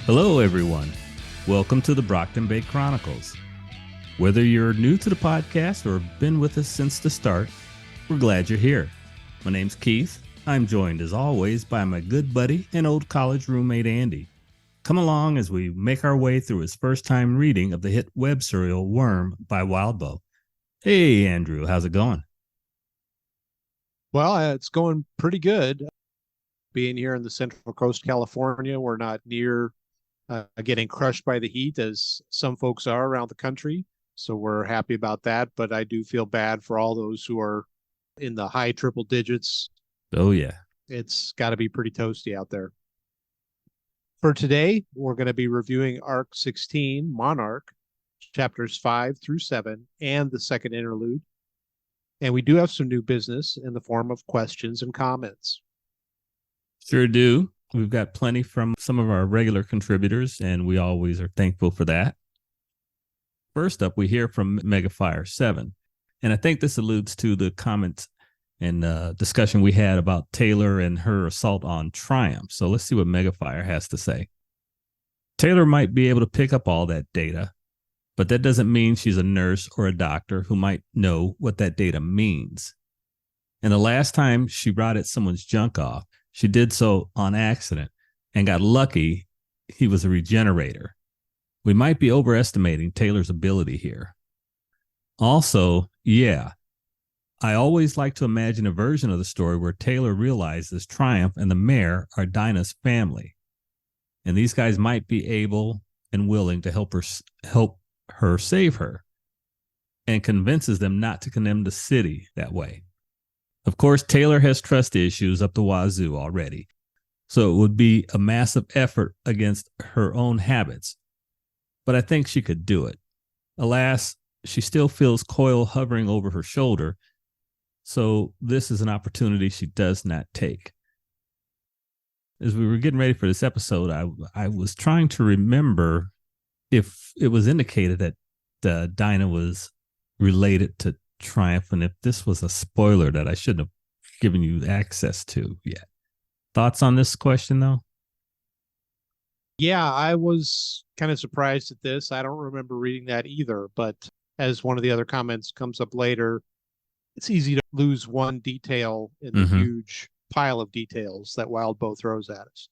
Hello, everyone. Welcome to the Brockton Bay Chronicles. Whether you're new to the podcast or have been with us since the start, we're glad you're here. My name's Keith. I'm joined, as always, by my good buddy and old college roommate, Andy. Come along as we make our way through his first-time reading of the hit web serial Worm by Wildbow. Hey, Andrew, how's it going? Well, it's going pretty good. Being here in the Central Coast, California, we're not near getting crushed by the heat as some folks are around the country. So we're happy about that. But I do feel bad for all those who are in the high triple digits. Oh, yeah. It's got to be pretty toasty out there. For today, we're going to be reviewing Arc 16, Monarch, chapters 5 through 7, and the second interlude. And we do have some new business in the form of questions and comments. Sure do. We've got plenty from some of our regular contributors, and we always are thankful for that. First up, we hear from Megafire7. And I think this alludes to the comments and discussion we had about Taylor and her assault on Triumph. So let's see what Megafire has to say. Taylor might be able to pick up all that data, but that doesn't mean she's a nurse or a doctor who might know what that data means. And the last time she rotted someone's junk off, she did so on accident and got lucky he was a regenerator. We might be overestimating Taylor's ability here. Also, yeah, I always like to imagine a version of the story where Taylor realizes Triumph and the mayor are Dinah's family. And these guys might be able and willing to help her save her, and convinces them not to condemn the city that way. Of course, Taylor has trust issues up the wazoo already, so it would be a massive effort against her own habits. But I think she could do it. Alas, she still feels Coil hovering over her shoulder, so this is an opportunity she does not take. As we were getting ready for this episode, I was trying to remember if it was indicated that Dinah was related to Triumph, and if this was a spoiler that I shouldn't have given you access to yet. Thoughts on this question, though? Yeah, I was kind of surprised at this. I don't remember reading that either, but as one of the other comments comes up later, it's easy to lose one detail in the huge pile of details that Wildbow throws at us.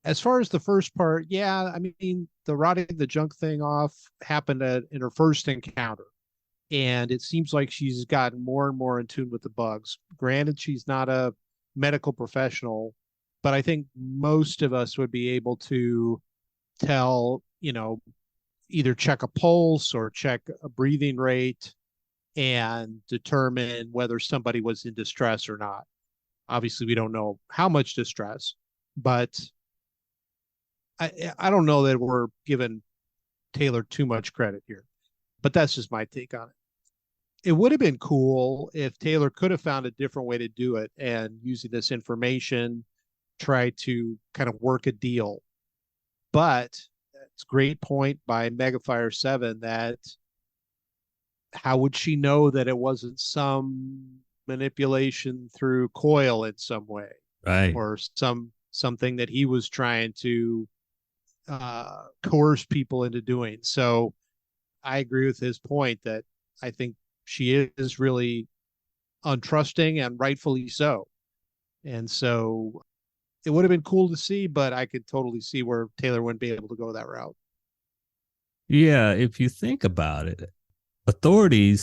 As far as the first part, yeah, I mean, the rotting the junk thing off happened in her first encounter. And it seems like she's gotten more and more in tune with the bugs. Granted, she's not a medical professional, but I think most of us would be able to tell, either check a pulse or check a breathing rate and determine whether somebody was in distress or not. Obviously, we don't know how much distress, but I don't know that we're giving Taylor too much credit here. But that's just my take on it. It would have been cool if Taylor could have found a different way to do it and using this information, try to kind of work a deal. But it's a great point by Megafire7 that how would she know that it wasn't some manipulation through Coil in some way? Right. Or something that he was trying to coerce people into doing. So I agree with his point that I think she is really untrusting, and rightfully so. And so it would have been cool to see, but I could totally see where Taylor wouldn't be able to go that route. Yeah, if you think about it, authority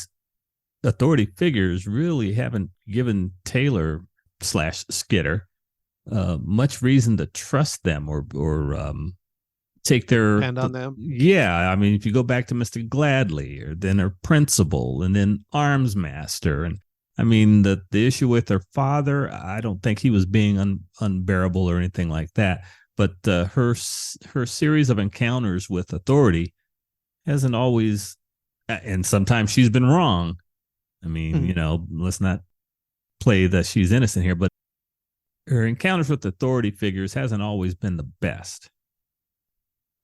figures really haven't given Taylor / Skitter much reason to trust them or take their depend on them. Yeah, I mean, if you go back to Mr. Gladly, or then her principal, and then Arms Master, and I mean the issue with her father, I don't think he was being unbearable or anything like that. But her series of encounters with authority hasn't always, and sometimes she's been wrong. I mean, let's not play that she's innocent here, but her encounters with authority figures hasn't always been the best.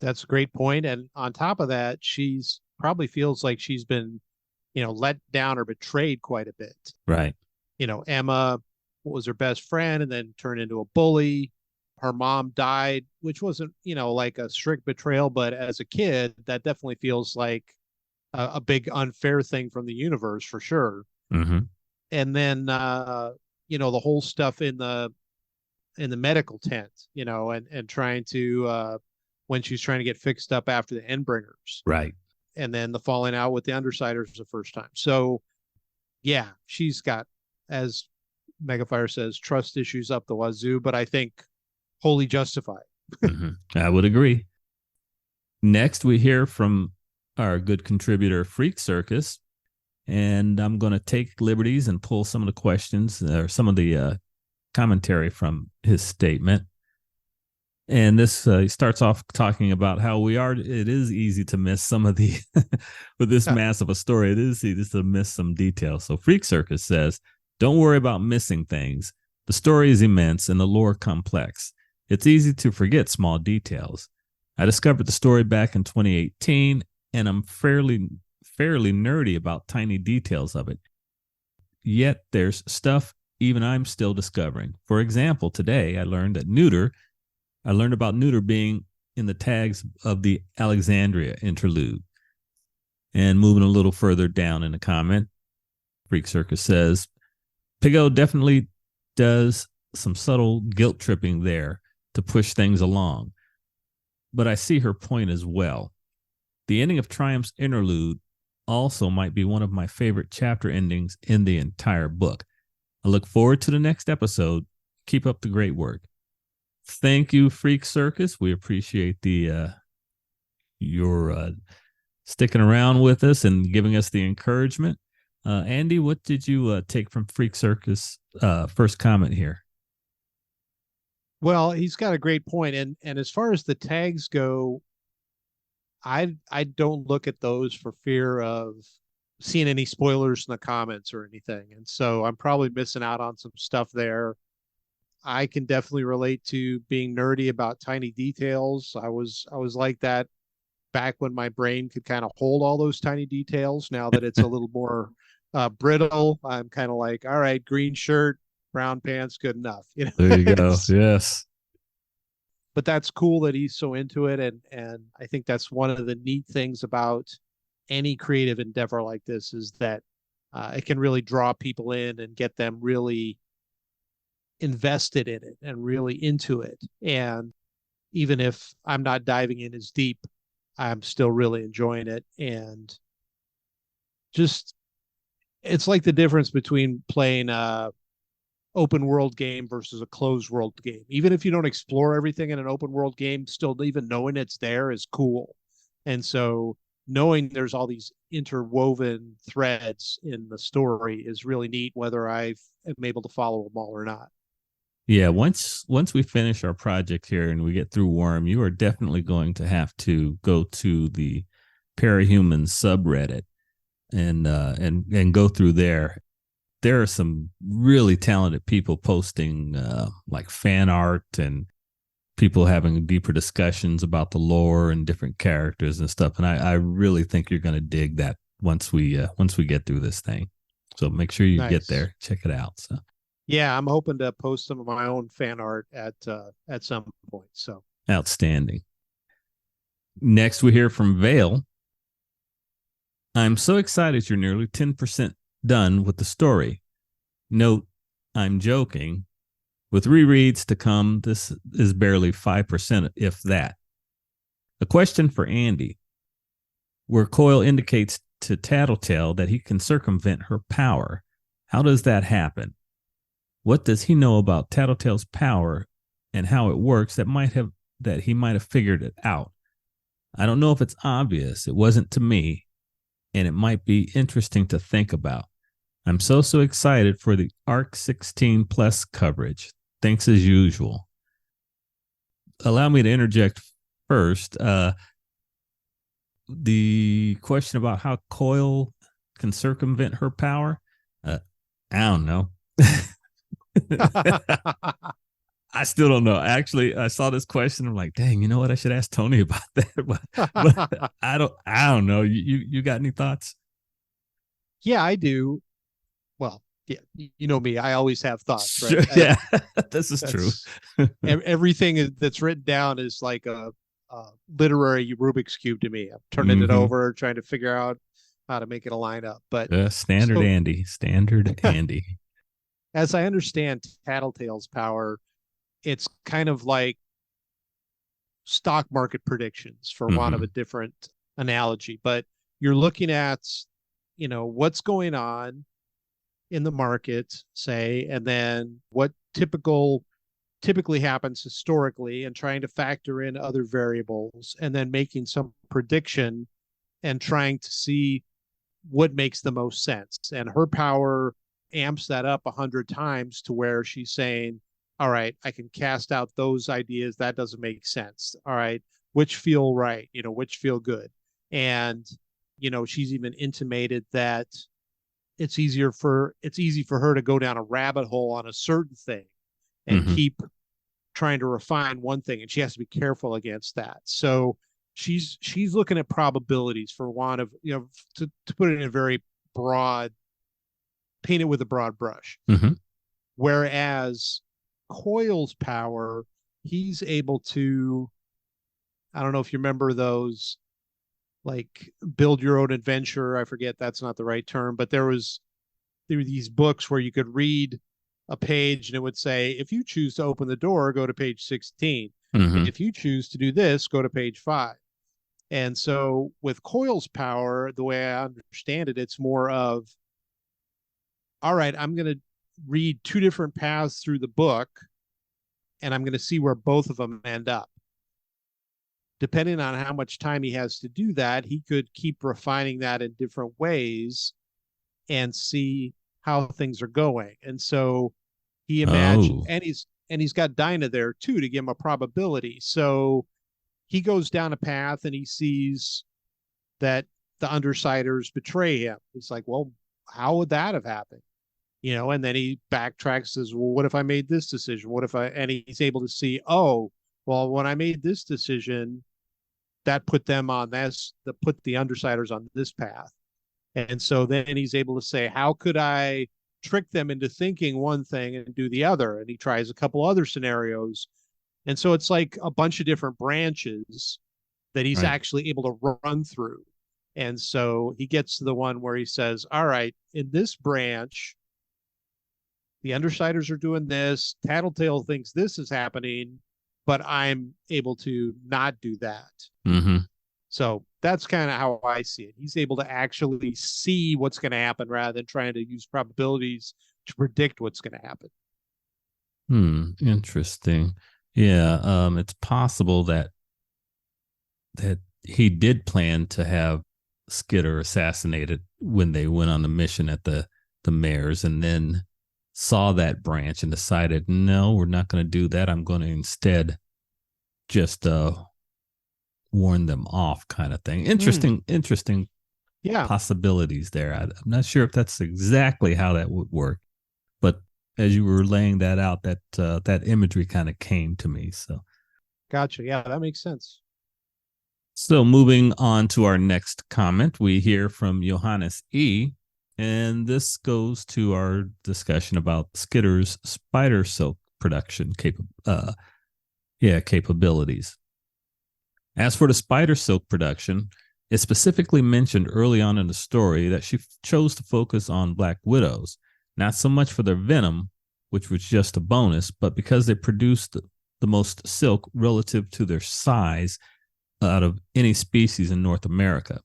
That's a great point. And on top of that, she's probably feels like she's been, let down or betrayed quite a bit. Right. Emma was her best friend and then turned into a bully. her mom died, which wasn't, like a strict betrayal, but as a kid, that definitely feels like a big unfair thing from the universe for sure. Mm-hmm. And then the whole stuff in the medical tent, and trying to when she's trying to get fixed up after the Endbringers, Right. and then the falling out with the Undersiders the first time. So yeah, she's got, as Megafire says, trust issues up the wazoo, but I think wholly justified. Mm-hmm. I would agree. Next, we hear from our good contributor, Freak Circus, and I'm going to take liberties and pull some of the questions or some of the commentary from his statement. And this he starts off talking about how it is easy to miss some of the, with this mass of a story, it is easy to miss some details. So Freak Circus says, don't worry about missing things. The story is immense and the lore complex. It's easy to forget small details. I discovered the story back in 2018, and I'm fairly nerdy about tiny details of it. Yet there's stuff even I'm still discovering. For example, today I learned about Neuter being in the tags of the Alexandria interlude. And moving a little further down in the comment, Freak Circus says, Pigo definitely does some subtle guilt tripping there to push things along. But I see her point as well. The ending of Triumph's interlude also might be one of my favorite chapter endings in the entire book. I look forward to the next episode. Keep up the great work. Thank you, Freak Circus. We appreciate your sticking around with us and giving us the encouragement. Andy, what did you take from Freak Circus' first comment here? Well, he's got a great point, and as far as the tags go, I don't look at those for fear of seeing any spoilers in the comments or anything, and so I'm probably missing out on some stuff there. I can definitely relate to being nerdy about tiny details. I was like that back when my brain could kind of hold all those tiny details. Now that it's a little more brittle, I'm kind of like, all right, green shirt, brown pants, good enough. There you go. Yes. But that's cool that he's so into it, and I think that's one of the neat things about any creative endeavor like this is that it can really draw people in and get them really invested in it and really into it. And even if I'm not diving in as deep, I'm still really enjoying it. And just, it's like the difference between playing a open world game versus a closed world game. Even if you don't explore everything in an open world game, still even knowing it's there is cool. And so knowing there's all these interwoven threads in the story is really neat, whether I am able to follow them all or not. Yeah, once we finish our project here and we get through Worm, you are definitely going to have to go to the Parahumans subreddit and go through there. There are some really talented people posting like fan art and people having deeper discussions about the lore and different characters and stuff. And I really think you're going to dig that once we get through this thing. So make sure you get there, check it out. So. Yeah, I'm hoping to post some of my own fan art at some point. So outstanding. Next, we hear from Vale. I'm so excited you're nearly 10% done with the story. Note, I'm joking. With rereads to come, this is barely 5%, if that. A question for Andy, where Coil indicates to Tattletale that he can circumvent her power. How does that happen? What does he know about Tattletale's power and how it works that he might have figured it out? I don't know if it's obvious. It wasn't to me, and it might be interesting to think about. I'm so excited for the ARC 16 Plus coverage. Thanks as usual. Allow me to interject first. The question about how Coil can circumvent her power, I don't know. I still don't know. Actually, I saw this question. I'm like, dang, you know what? I should ask Tony about that. but I don't know. You got any thoughts? Yeah, I do. Well, Yeah, you know me. I always have thoughts, Sure, right? yeah, this is true. That's everything that's written down is like a literary Rubik's cube to me. I'm turning it Hmm. over, trying to figure out how to make it line up. But Standard so, Andy, standard Andy. as I understand Tattletale's power, it's kind of like stock market predictions, for want of a Hmm. different analogy. But you're looking at, what's going on in the market, say, and then what typically happens historically, and trying to factor in other variables, and then making some prediction and trying to see what makes the most sense. And her power amps that up 100 times to where she's saying, all right, I can cast out those ideas. That doesn't make sense. All right, which feel right, which feel good. And, she's even intimated that it's easy for her to go down a rabbit hole on a certain thing and Hmm. keep trying to refine one thing, and she has to be careful against that. So she's looking at probabilities, for want of, to put it in a very broad, paint it with a broad brush. Hmm. Whereas Coil's power, he's able to, I don't know if you remember those, like, build your own adventure. I forget, that's not the right term, but there were these books where you could read a page and it would say, if you choose to open the door, go to page 16. Hmm. If you choose to do this, go to page 5. And so with Coil's power, the way I understand it, it's more of, all right, I'm going to read two different paths through the book, and I'm going to see where both of them end up. Depending on how much time he has to do that, he could keep refining that in different ways and see how things are going. And so he imagined, Oh, and he's got Dinah there too to give him a probability. So he goes down a path and he sees that the Undersiders betray him. He's like, well, how would that have happened? And then he backtracks, says, well, what if I made this decision? And he's able to see, oh, well, when I made this decision, that put them on this, that put the Undersiders on this path. And so then he's able to say, how could I trick them into thinking one thing and do the other? And he tries a couple other scenarios. And so it's like a bunch of different branches that he's right. actually able to run through. And so he gets to the one where he says, all right, in this branch, the Undersiders are doing this. Tattletale thinks this is happening, but I'm able to not do that. Hmm. So that's kind of how I see it. He's able to actually see what's going to happen rather than trying to use probabilities to predict what's going to happen. Interesting. Yeah, it's possible that he did plan to have Skitter assassinated when they went on the mission at the mayor's, and then saw that branch and decided, no, we're not going to do that. I'm going to instead just warn them off, kind of thing. Interesting Yeah, possibilities there. I'm not sure if that's exactly how that would work, but as you were laying that out, that imagery kind of came to me. gotcha. Yeah, that makes sense. So moving on to our next comment, we hear from Johannes E. And this goes to our discussion about Skitter's spider silk production capabilities. As for the spider silk production, it specifically mentioned early on in the story that she chose to focus on Black Widows, not so much for their venom, which was just a bonus, but because they produced the most silk relative to their size out of any species in North America.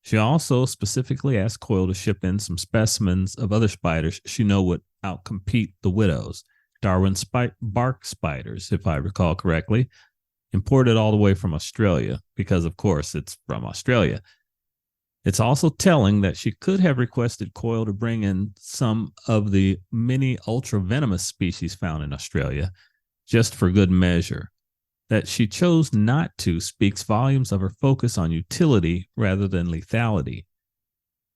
She also specifically asked Coil to ship in some specimens of other spiders she knew would outcompete the widows, Darwin bark spiders, if I recall correctly, imported all the way from Australia, because of course it's from Australia. It's also telling that she could have requested Coil to bring in some of the many ultra venomous species found in Australia, just for good measure. That she chose not to speaks volumes of her focus on utility rather than lethality,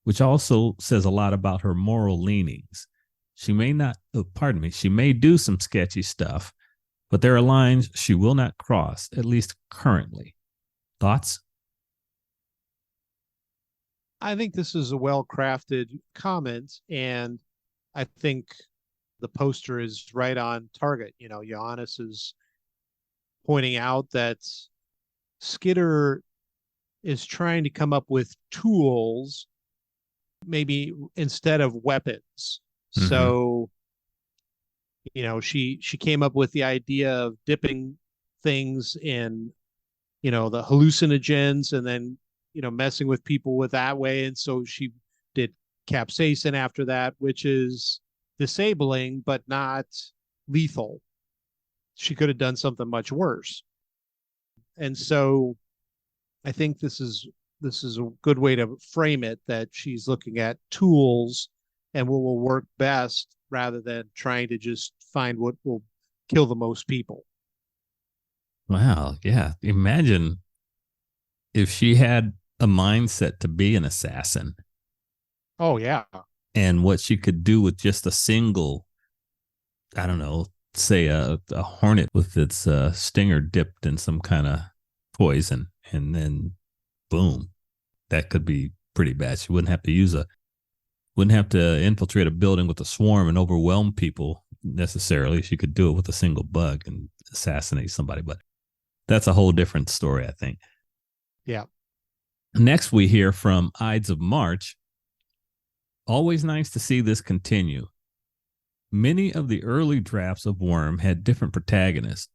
which also says a lot about her moral leanings. She may do some sketchy stuff, but there are lines she will not cross, at least currently. Thoughts? I think this is a well-crafted comment, and I think the poster is right on target. Giannis is pointing out that Skitter is trying to come up with tools, maybe instead of weapons. Mm-hmm. So, she came up with the idea of dipping things in, the hallucinogens, and then, messing with people with that way. And so she did capsaicin after that, which is disabling, but not lethal. She could have done something much worse. And so I think this is a good way to frame it, that she's looking at tools and what will work best rather than trying to just find what will kill the most people. Wow. Yeah. Imagine if she had a mindset to be an assassin Oh yeah. and what she could do with just a single, I don't know, say a hornet with its stinger dipped in some kind of poison, and then boom, that could be pretty bad. She wouldn't have to infiltrate a building with a swarm and overwhelm people necessarily. She could do it with a single bug and assassinate somebody, but that's a whole different story, I think. Yeah. Next, we hear from Ides of March. Always nice to see this continue. Many of the early drafts of Worm had different protagonists,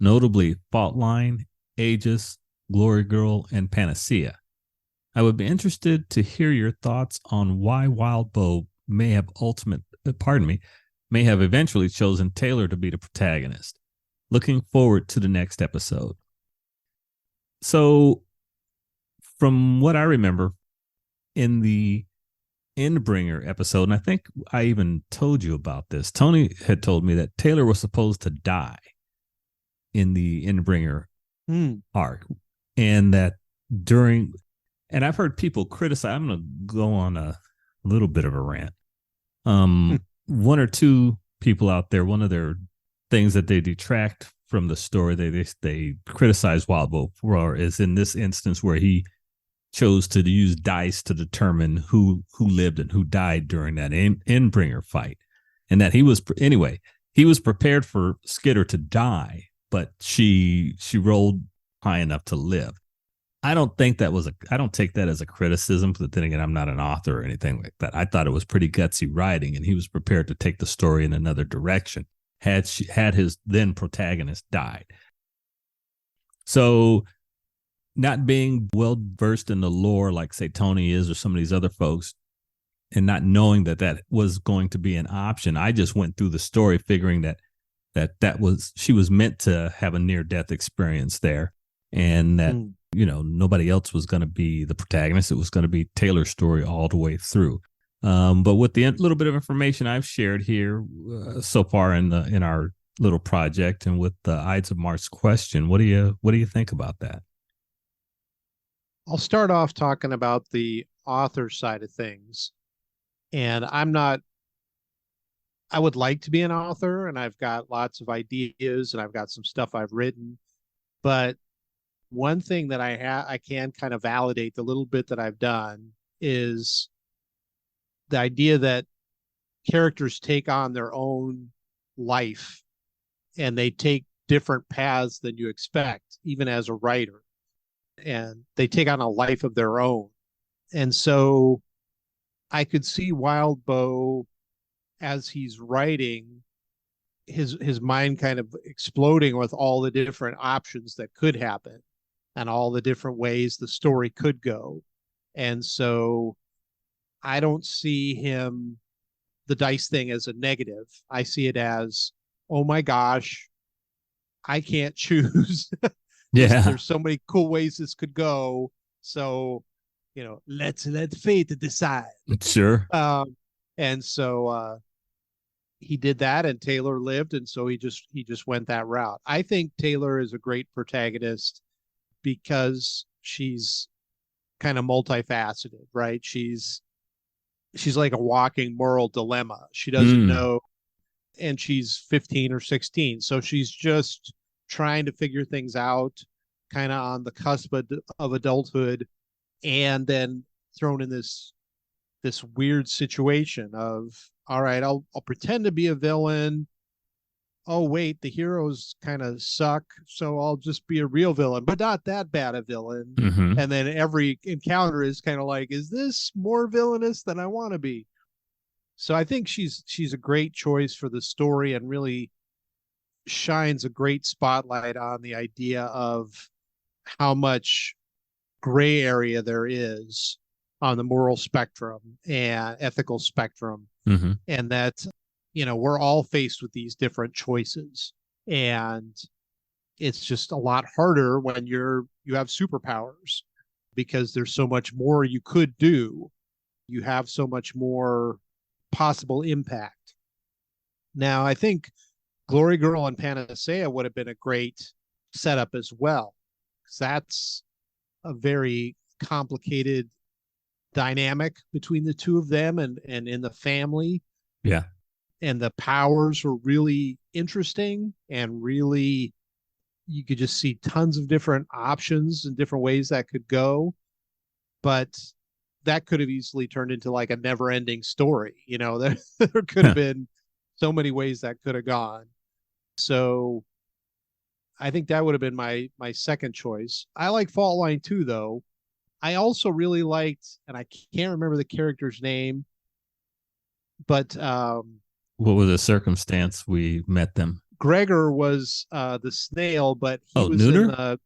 notably Faultline, Aegis, Glory Girl, and Panacea. I would be interested to hear your thoughts on why Wildbow may have eventually chosen Taylor to be the protagonist. Looking forward to the next episode. So, from what I remember in the Endbringer episode, and I think I even told you about this, Tony had told me that Taylor was supposed to die in the Endbringer arc, and that during, and I've heard people criticize, I'm going to go on a little bit of a rant. One or two people out there, one of their things that they detract from the story, they criticize Wildbow for, is in this instance where he chose to use dice to determine who lived and who died during that Endbringer fight, and that he was prepared for Skitter to die, but she rolled high enough to live. I don't take that as a criticism, but then again, I'm not an author or anything like that. I thought it was pretty gutsy writing, and he was prepared to take the story in another direction had his then protagonist died. So, not being well versed in the lore like, say, Tony is, or some of these other folks, and not knowing that was going to be an option, I just went through the story figuring she was meant to have a near-death experience there, and that nobody else was going to be the protagonist. It was going to be Taylor's story all the way through. But with the little bit of information I've shared here so far in our little project, and with the Ides of March question, what do you think about that? I'll start off talking about the author side of things. And I would like to be an author, and I've got lots of ideas, and I've got some stuff I've written. But one thing that I can kind of validate the little bit that I've done is the idea that characters take on their own life, and they take different paths than you expect, even as a writer. And they take on a life of their own. And so I could see Wildbow, as he's writing, his mind kind of exploding with all the different options that could happen and all the different ways the story could go. And so I don't see the dice thing as a negative. I see it as, oh my gosh, I can't choose. Yeah. There's so many cool ways this could go. So, let's let fate decide. Sure. And so he did that, and Taylor lived, and so he just went that route. I think Taylor is a great protagonist because she's kind of multifaceted, right? She's like a walking moral dilemma. She doesn't know, and she's 15 or 16, so she's just trying to figure things out, kind of on the cusp of adulthood, and then thrown in this weird situation of, all right, I'll pretend to be a villain. Oh wait, the heroes kind of suck, so I'll just be a real villain, but not that bad a villain. Mm-hmm. And then every encounter is kind of like, is this more villainous than I want to be? So I think she's a great choice for the story, and really shines a great spotlight on the idea of how much gray area there is on the moral spectrum and ethical spectrum, Mm-hmm. and that we're all faced with these different choices, and it's just a lot harder when you have superpowers, because there's so much more you could do. You have so much more possible impact. Now, I think Glory Girl and Panacea would have been a great setup as well, because that's a very complicated dynamic between the two of them, and in the family. Yeah. And the powers were really interesting, and really you could just see tons of different options and different ways that could go. But that could have easily turned into like a never ending story. There could have been so many ways that could have gone. So I think that would have been my second choice. I like Fault Line too, though. I also really liked, and I can't remember the character's name, but what was the circumstance we met them? Gregor was the snail, but Neuter?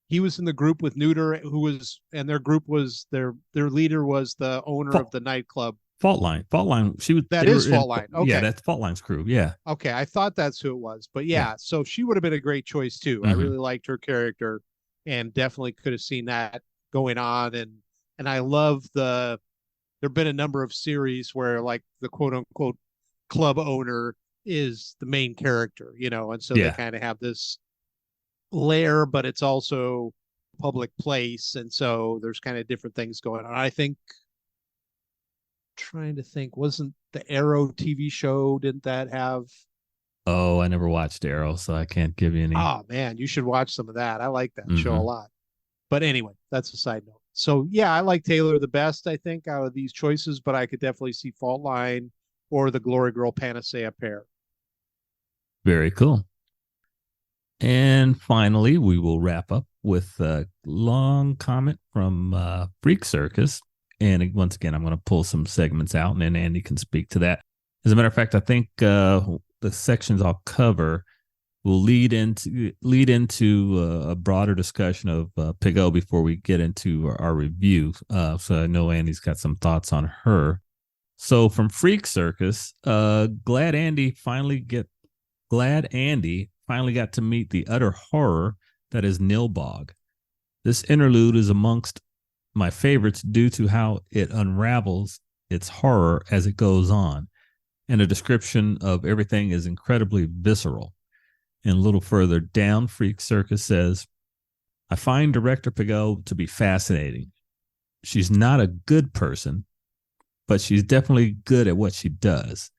He was in the group with Neuter, and their group was their leader was the owner of the nightclub. Fault Line. She was. That is Fault Line. Okay. Yeah, that's Fault Line's crew. Yeah. Okay, I thought that's who it was, but yeah. So she would have been a great choice too. Mm-hmm. I really liked her character, and definitely could have seen that going on. And I love there've been a number of series where like the quote unquote club owner is the main character, and so they kind of have this lair, but it's also public place, and so there's kind of different things going on. I think, trying to think, wasn't the Arrow TV show, didn't that have? Oh, I never watched Arrow, so I can't give you any. Oh man, you should watch some of that. I like that show a lot. But anyway, that's a side note. So yeah, I like Taylor the best, I think, out of these choices, but I could definitely see Fault Line or the Glory Girl Panacea pair. Very cool. And finally, we will wrap up with a long comment from Freak Circus. And once again, I'm going to pull some segments out, and then Andy can speak to that. As a matter of fact, I think the sections I'll cover will lead into a broader discussion of Pig-O before we get into our review. So I know Andy's got some thoughts on her. So from Freak Circus, glad Andy finally got to meet the utter horror that is Nilbog. This interlude is amongst my favorites due to how it unravels its horror as it goes on, and a description of everything is incredibly visceral. And a little further down, Freak Circus says, I find director Pig-O to be fascinating. She's not a good person, but she's definitely good at what she does.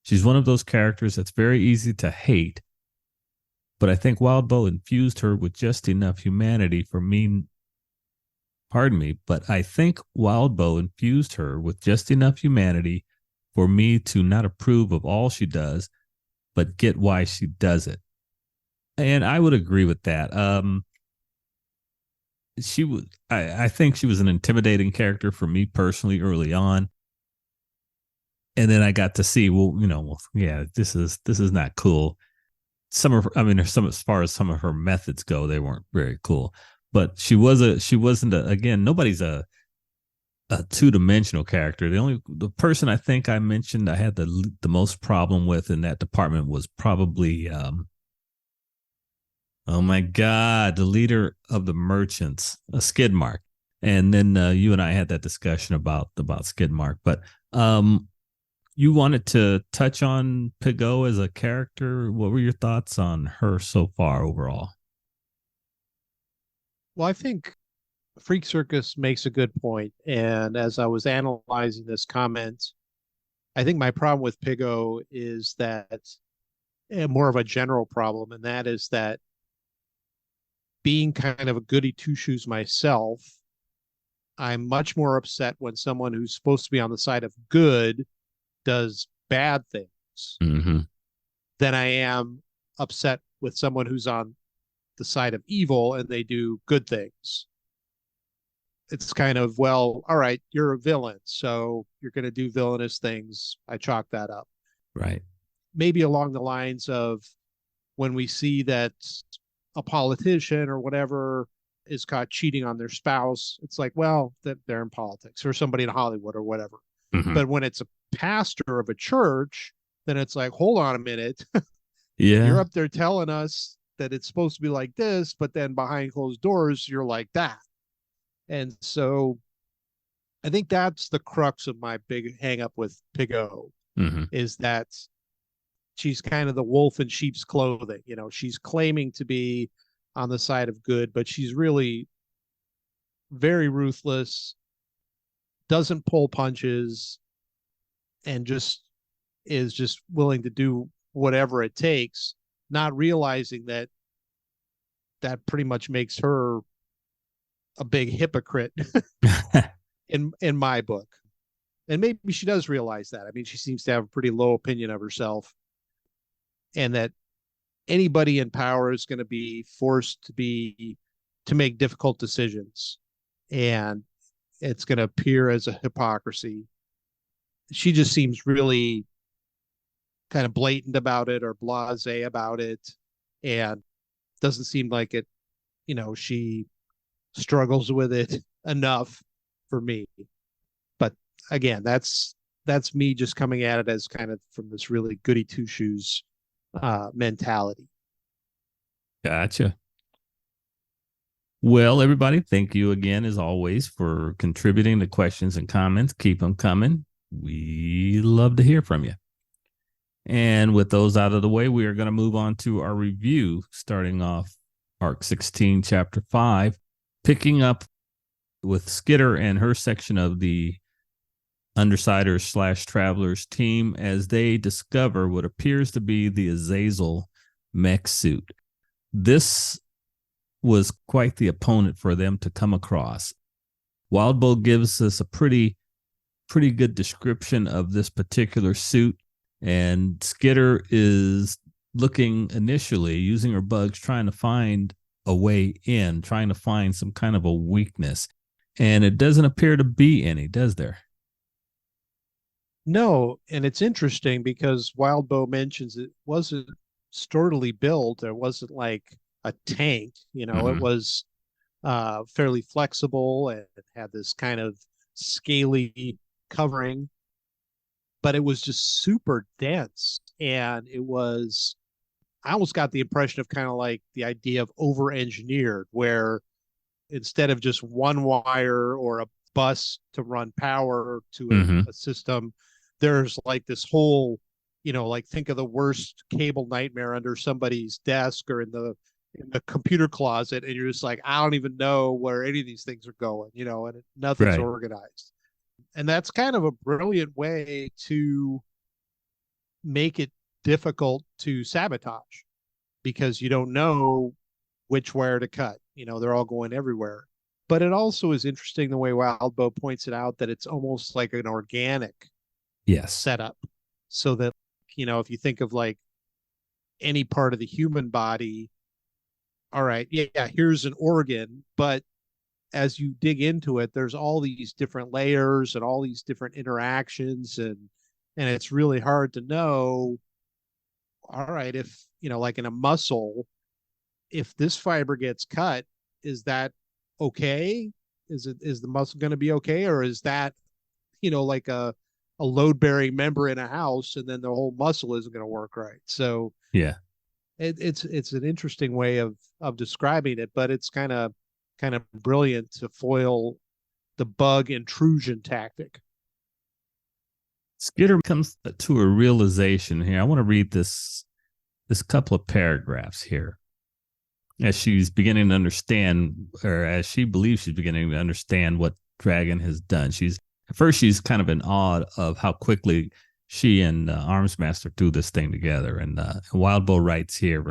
She's one of those characters that's very easy to hate, but I think Wildbow infused her with just enough humanity for me. Pardon me, but I think Wildbow infused her with just enough humanity for me to not approve of all she does, but get why she does it. And I would agree with that. I think she was an intimidating character for me personally early on. And then I got to see, this is not cool. As far as some of her methods go, they weren't very cool. But nobody's a two-dimensional character. The person I think I mentioned I had the most problem with in that department was probably oh my God, the leader of the merchants, Skidmark. And then you and I had that discussion about Skidmark. But you wanted to touch on Pig-O as a character. What were your thoughts on her so far overall? Well, I think Freak Circus makes a good point. And as I was analyzing this comment, I think my problem with Pig-O is that more of a general problem, and that is that, being kind of a goody two shoes myself, I'm much more upset when someone who's supposed to be on the side of good does bad things Mm-hmm. than I am upset with someone who's on the side of evil and they do good things. It's kind of, well, all right, you're a villain, so you're going to do villainous things. I chalk that up. Right. Maybe along the lines of when we see that a politician or whatever is caught cheating on their spouse, it's like, well, that they're in politics, or somebody in Hollywood or whatever. Mm-hmm. But when it's a pastor of a church, then it's like, hold on a minute. Yeah. You're up there telling us that it's supposed to be like this, but then behind closed doors, you're like that. And so I think that's the crux of my big hang up with Pig O, Mm-hmm. is that she's kind of the wolf in sheep's clothing. She's claiming to be on the side of good, but she's really very ruthless, doesn't pull punches, and is just willing to do whatever it takes, not realizing that pretty much makes her a big hypocrite in my book. And maybe she does realize that. I mean, she seems to have a pretty low opinion of herself, and that anybody in power is going to be forced to make difficult decisions, and it's going to appear as a hypocrisy. She just seems really kind of blatant about it, or blasé about it, and doesn't seem like it, she struggles with it enough for me. But again, that's me just coming at it as kind of from this really goody two shoes mentality. Gotcha. Well, everybody, thank you again, as always, for contributing the questions and comments. Keep them coming. We love to hear from you. And with those out of the way, we are going to move on to our review, starting off Arc 16, Chapter 5, picking up with Skitter and her section of the Undersiders/Travelers team as they discover what appears to be the Azazel mech suit. This was quite the opponent for them to come across. Wildbow gives us a pretty good description of this particular suit, and Skitter is looking initially, using her bugs, trying to find a way in, trying to find some kind of a weakness. And it doesn't appear to be any, does there? No, and it's interesting because Wildbow mentions it wasn't sturdily built. It wasn't like a tank, It was fairly flexible and it had this kind of scaly covering, but it was just super dense. And I almost got the impression of kind of like the idea of over-engineered, where instead of just one wire or a bus to run power to a system, there's like this whole, like think of the worst cable nightmare under somebody's desk or in the computer closet, and you're just like, I don't even know where any of these things are going, and nothing's organized. And that's kind of a brilliant way to make it difficult to sabotage, because you don't know which wire to cut. They're all going everywhere. But it also is interesting the way Wildbow points it out, that it's almost like an organic setup. So that, if you think of like any part of the human body, all right, yeah, here's an organ, but as you dig into it, there's all these different layers and all these different interactions, and it's really hard to know, all right, if, like in a muscle, if this fiber gets cut, is that okay? Is the muscle going to be okay? Or is that, like a load bearing member in a house, and then the whole muscle isn't going to work right? So yeah, it's an interesting way of describing it, but it's kind of brilliant to foil the bug intrusion tactic. Skitter comes to a realization here. I want to read this couple of paragraphs here, as she's beginning to understand, or as she believes she's beginning to understand what Dragon has done. At first she's kind of in awe of how quickly she and Armsmaster threw this thing together. And Wildbow writes here,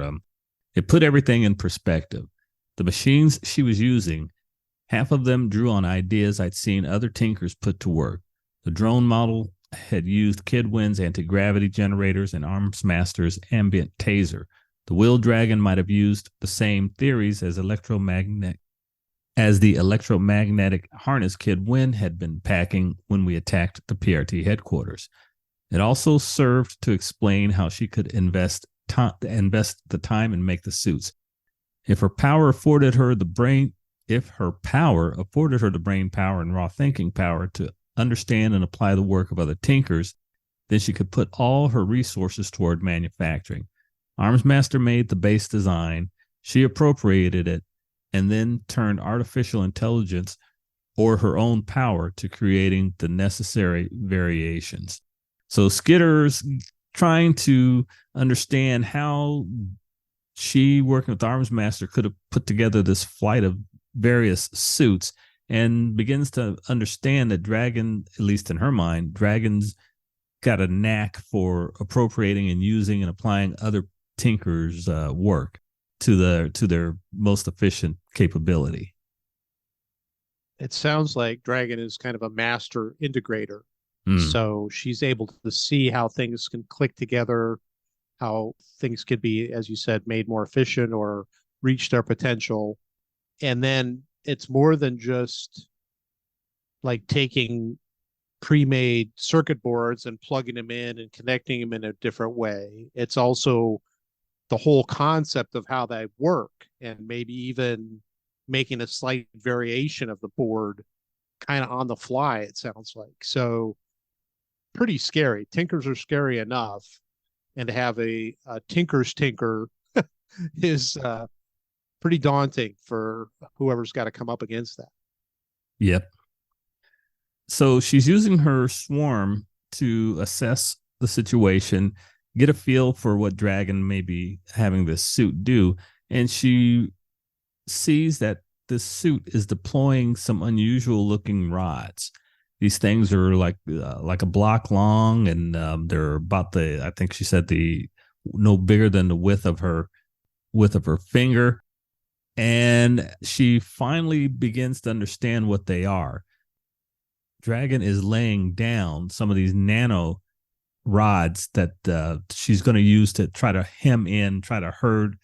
it put everything in perspective. The machines she was using Half of them drew on ideas I'd seen other tinkers put to work. The drone model had used Kidwin's anti-gravity generators and Armsmaster's ambient taser. The wheel dragon might have used the same theories as the electromagnetic harness Kidwin had been packing when we attacked the PRT headquarters. It also served to explain how she could invest the time and make the suits. If her power afforded her the brain power and raw thinking power to understand and apply the work of other tinkers, then she could put all her resources toward manufacturing. Armsmaster made the base design, she appropriated it, and then turned artificial intelligence or her own power to creating the necessary variations. So Skitter's trying to understand how she, working with Armsmaster, could have put together this flight of various suits, and begins to understand that Dragon, at least in her mind, Dragon's got a knack for appropriating and using and applying other tinkers' work to their most efficient capability. It sounds like Dragon is kind of a master integrator. So she's able to see how things can click together, how things could be, as you said, made more efficient or reach their potential. And then it's more than just like taking pre-made circuit boards and plugging them in and connecting them in a different way. It's also the whole concept of how they work, and maybe even making a slight variation of the board kind of on the fly, it sounds like. So pretty scary. Tinkers are scary enough, and to have a tinker's tinker is pretty daunting for whoever's got to come up against that. Yep. So she's using her swarm to assess the situation, get a feel for what Dragon may be having this suit do, and she sees that this suit is deploying some unusual looking rods. These things are like a block long, and they're about I think she said no bigger than the width of her finger. And she finally begins to understand what they are. Dragon is laying down some of these nano rods that she's going to use to try to try to herd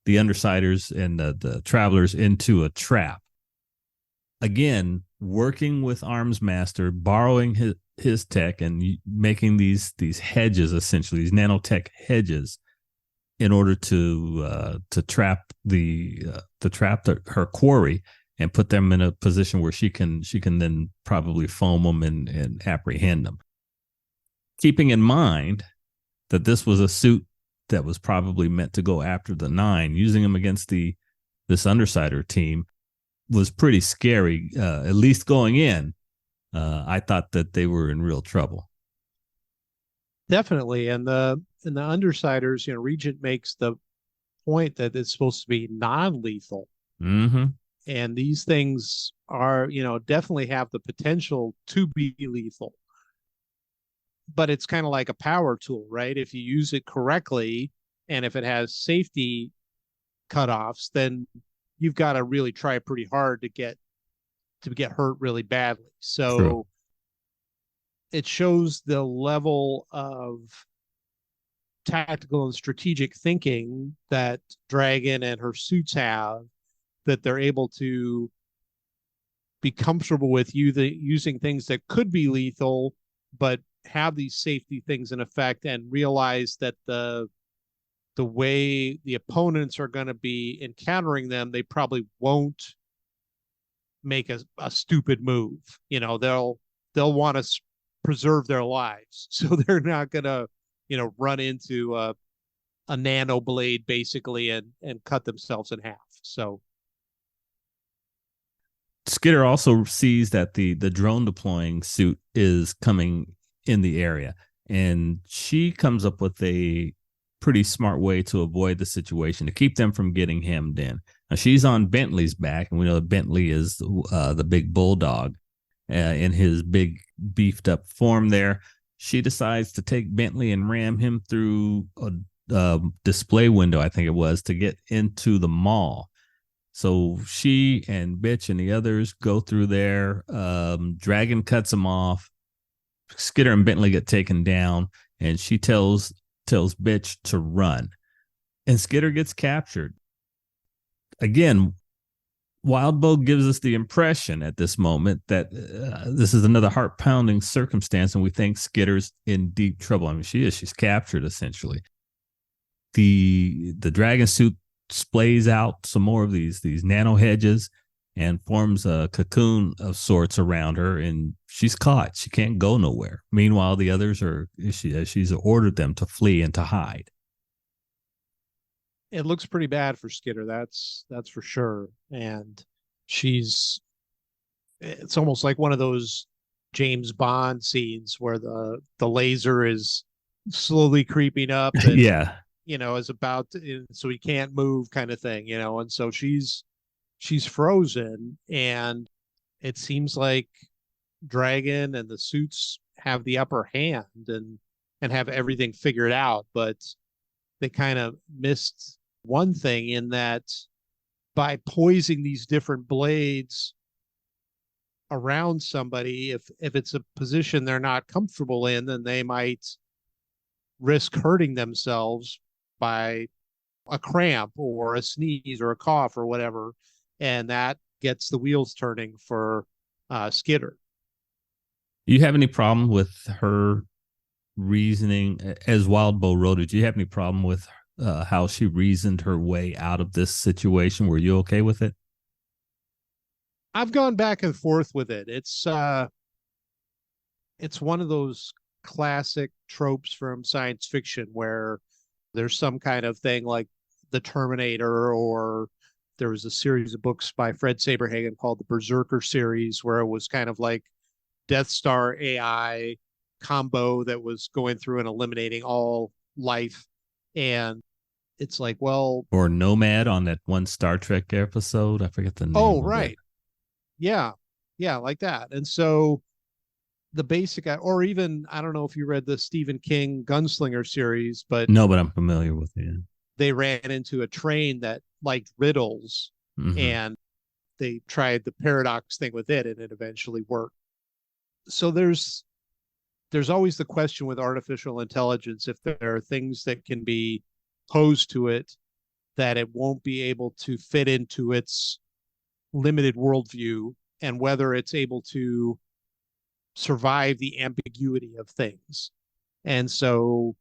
the Undersiders and the travelers into a trap. Again, working with Armsmaster, borrowing his tech and making these hedges, essentially these nanotech hedges, in order to trap her quarry and put them in a position where she can then probably foam them and apprehend them. Keeping in mind that this was a suit that was probably meant to go after the Nine, using them against this Undersider team was pretty scary. At least going in, I thought that they were in real trouble. Definitely, and the Undersiders, Regent makes the point that it's supposed to be non-lethal, and these things are, definitely have the potential to be lethal. But it's kind of like a power tool, right? If you use it correctly, and if it has safety cutoffs, then you've got to really try pretty hard to get hurt really badly. So True. It shows the level of tactical and strategic thinking that Dragon and her suits have, that they're able to be comfortable with using things that could be lethal, but have these safety things in effect, and realize that the way the opponents are going to be encountering them, they probably won't make a stupid move. They'll want to preserve their lives, so they're not going to run into a nano blade basically and cut themselves in half. So Skitter also sees that the drone deploying suit is coming in the area, and she comes up with a pretty smart way to avoid the situation, to keep them from getting hemmed in. Now, she's on Bentley's back, and we know that Bentley is the big bulldog in his big beefed up form there. She decides to take Bentley and ram him through a display window, I think it was, to get into the mall. So she and Bitch and the others go through there. Dragon cuts them off. Skitter and Bentley get taken down, and she tells Bitch to run. And Skitter gets captured. Again, Wildbow gives us the impression at this moment that this is another heart-pounding circumstance, and we think Skitter's in deep trouble. I mean, she is. She's captured, essentially. The dragon suit splays out some more of these nano hedges and forms a cocoon of sorts around her, and she's caught. She can't go nowhere. Meanwhile, the others she's ordered them to flee and to hide. It looks pretty bad for Skitter, that's for sure. And it's almost like one of those James Bond scenes where the laser is slowly creeping up and Yeah. Is about to, so he can't move, kind of thing, and so she's frozen, and it seems like Dragon and the suits have the upper hand and have everything figured out, but they kind of missed one thing in that by poising these different blades around somebody, if it's a position they're not comfortable in, then they might risk hurting themselves by a cramp or a sneeze or a cough or whatever, and that gets the wheels turning for Skitter. You have any problem with her reasoning, as Wildbow wrote it? Do you have any problem with how she reasoned her way out of this situation? Were you okay with it? I've gone back and forth with it. It's one of those classic tropes from science fiction where there's some kind of thing like the Terminator, or there was a series of books by Fred Saberhagen called the Berserker series, where it was kind of like Death Star AI combo that was going through and eliminating all life. And it's like, well, or Nomad on that one Star Trek episode. I forget the name. Oh, right. Yeah. Yeah, like that. And so the basic, or even, I don't know if you read the Stephen King Gunslinger series, but no, but I'm familiar with it. They ran into a train that liked riddles, and they tried the paradox thing with it, and it eventually worked. So there's always the question with artificial intelligence, if there are things that can be posed to it that it won't be able to fit into its limited worldview, and whether it's able to survive the ambiguity of things. And so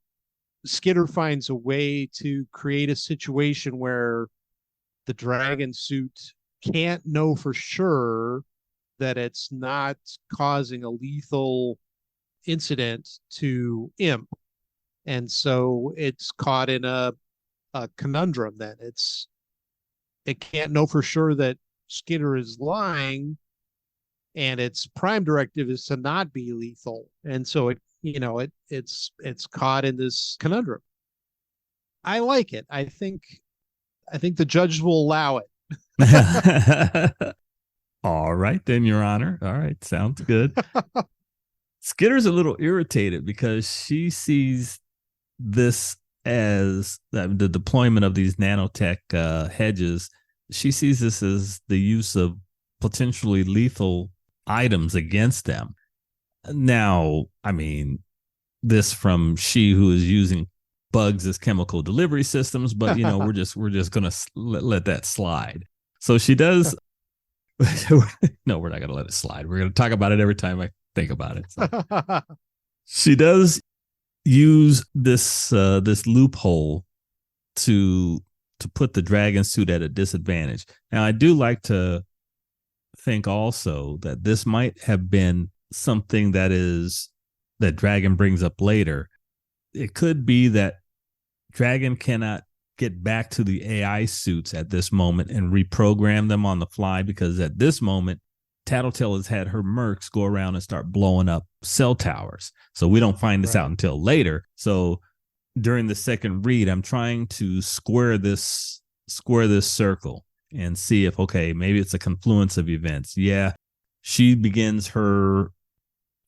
Skitter finds a way to create a situation where the dragon suit can't know for sure that it's not causing a lethal incident to Imp. And so it's caught in a conundrum then. It can't know for sure that Skitter is lying, and its prime directive is to not be lethal. And so it's caught in this conundrum. I like it. I think the judge will allow it. All right, then, Your Honor. All right, sounds good. Skitter's a little irritated because she sees this as the deployment of these nanotech hedges. She sees this as the use of potentially lethal items against them. Now, I mean, this from she who is using bugs as chemical delivery systems, but we're just gonna let that slide. So she does. No, we're not gonna let it slide. We're gonna talk about it every time I think about it. So. She does use this loophole to put the dragon suit at a disadvantage. Now, I do like to think also that this might have been something that Dragon brings up later. It could be that Dragon cannot get back to the AI suits at this moment and reprogram them on the fly, because at this moment, Tattletale has had her mercs go around and start blowing up cell towers. So we don't find this out until later. So during the second read, I'm trying to square this circle and see if, okay, maybe it's a confluence of events. Yeah, she begins her,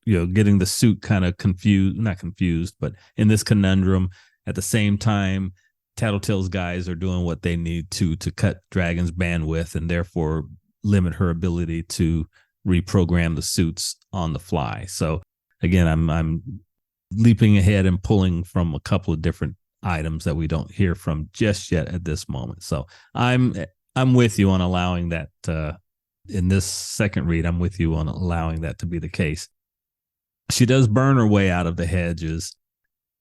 getting the suit kind of not confused, but in this conundrum. At the same time, Tattletale's guys are doing what they need to cut Dragon's bandwidth and therefore limit her ability to reprogram the suits on the fly. So again, I'm leaping ahead and pulling from a couple of different items that we don't hear from just yet at this moment. So I'm with you on allowing that in this second read. I'm with you on allowing that to be the case. She does burn her way out of the hedges.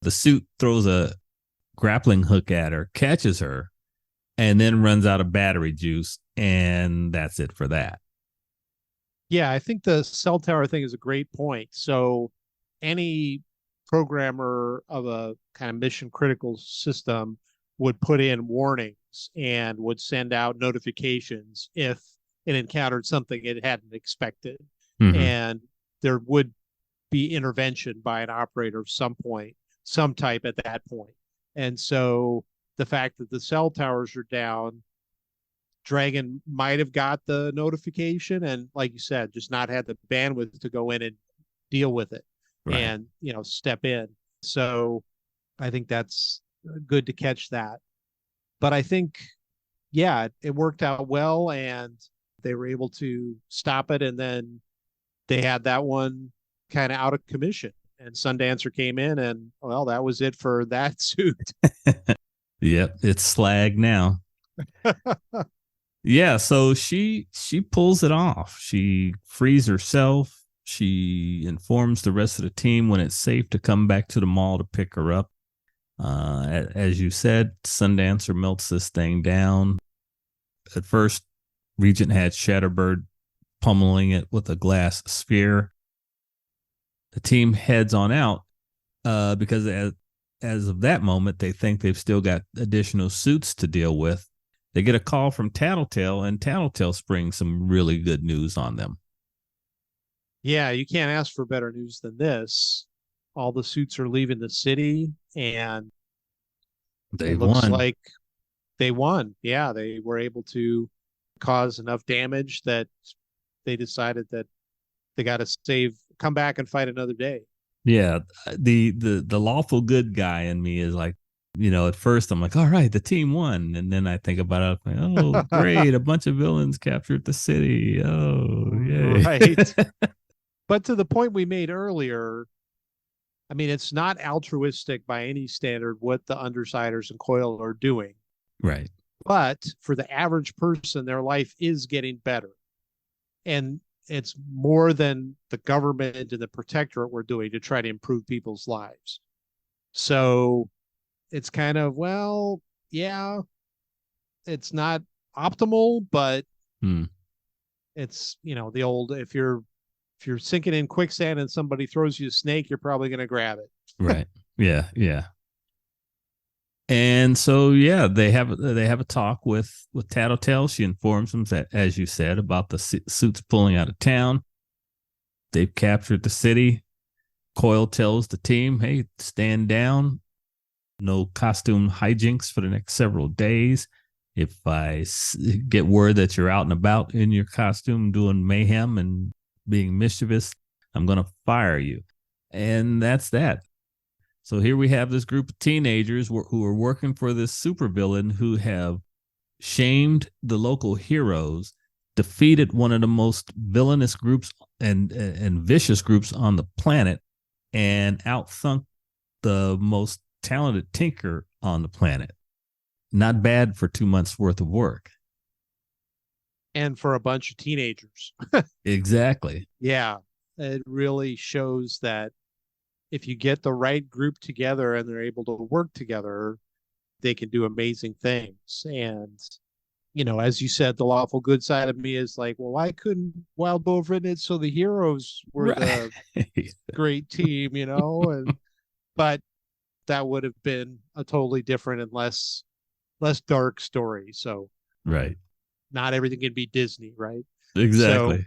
The suit throws a grappling hook at her, catches her, and then runs out of battery juice, and that's it for that. Yeah, I think the cell tower thing is a great point. So any programmer of a kind of mission critical system would put in warnings and would send out notifications if it encountered something it hadn't expected. Mm-hmm. And there would be intervention by an operator of some point, some type at that point. And so the fact that the cell towers are down, Dragon might have got the notification and, like you said, just not had the bandwidth to go in and deal with it. Right. And, step in. So I think that's good to catch that. But I think, yeah, it worked out well and they were able to stop it. And then they had that one kind of out of commission. And Sundancer came in and, well, that was it for that suit. Yep, it's slag now. Yeah, so she pulls it off. She frees herself. She informs the rest of the team when it's safe to come back to the mall to pick her up. As you said, Sundancer melts this thing down. At first, Regent had Shatterbird pummeling it with a glass sphere. The team heads on out because as of that moment, they think they've still got additional suits to deal with. They get a call from Tattletale, and Tattletale springs some really good news on them. Yeah, you can't ask for better news than this. All the suits are leaving the city, and it looks like they won. Yeah, they were able to cause enough damage that they decided that they got to come back and fight another day. Yeah, the lawful good guy in me is like, at first I'm like, all right, the team won. And then I think about it, like, oh, great, a bunch of villains captured the city. Oh, yay. Right. But to the point we made earlier, I mean, it's not altruistic by any standard what the Undersiders and Coil are doing. Right. But for the average person, their life is getting better. And it's more than the government and the protectorate were doing to try to improve people's lives. So it's kind of, well, yeah, it's not optimal, but it's, the old, if you're sinking in quicksand and somebody throws you a snake, you're probably going to grab it. Right. Yeah. Yeah. And so, yeah, they have a talk with Tattletale. She informs them that, as you said, about the suits pulling out of town. They've captured the city. Coil tells the team, hey, stand down. No costume hijinks for the next several days. If I get word that you're out and about in your costume doing mayhem and being mischievous, I'm going to fire you. And that's that. So here we have this group of teenagers who are working for this supervillain who have shamed the local heroes, defeated one of the most villainous groups and vicious groups on the planet, and outthunk the most talented tinker on the planet. Not bad for 2 months worth of work. And for a bunch of teenagers. Exactly. Yeah. It really shows that if you get the right group together and they're able to work together, they can do amazing things. And, as you said, the lawful good side of me is like, well, why couldn't Wildbow have written it so the heroes were the great team, but that would have been a totally different and less dark story. So right. Not everything can be Disney, right? Exactly. So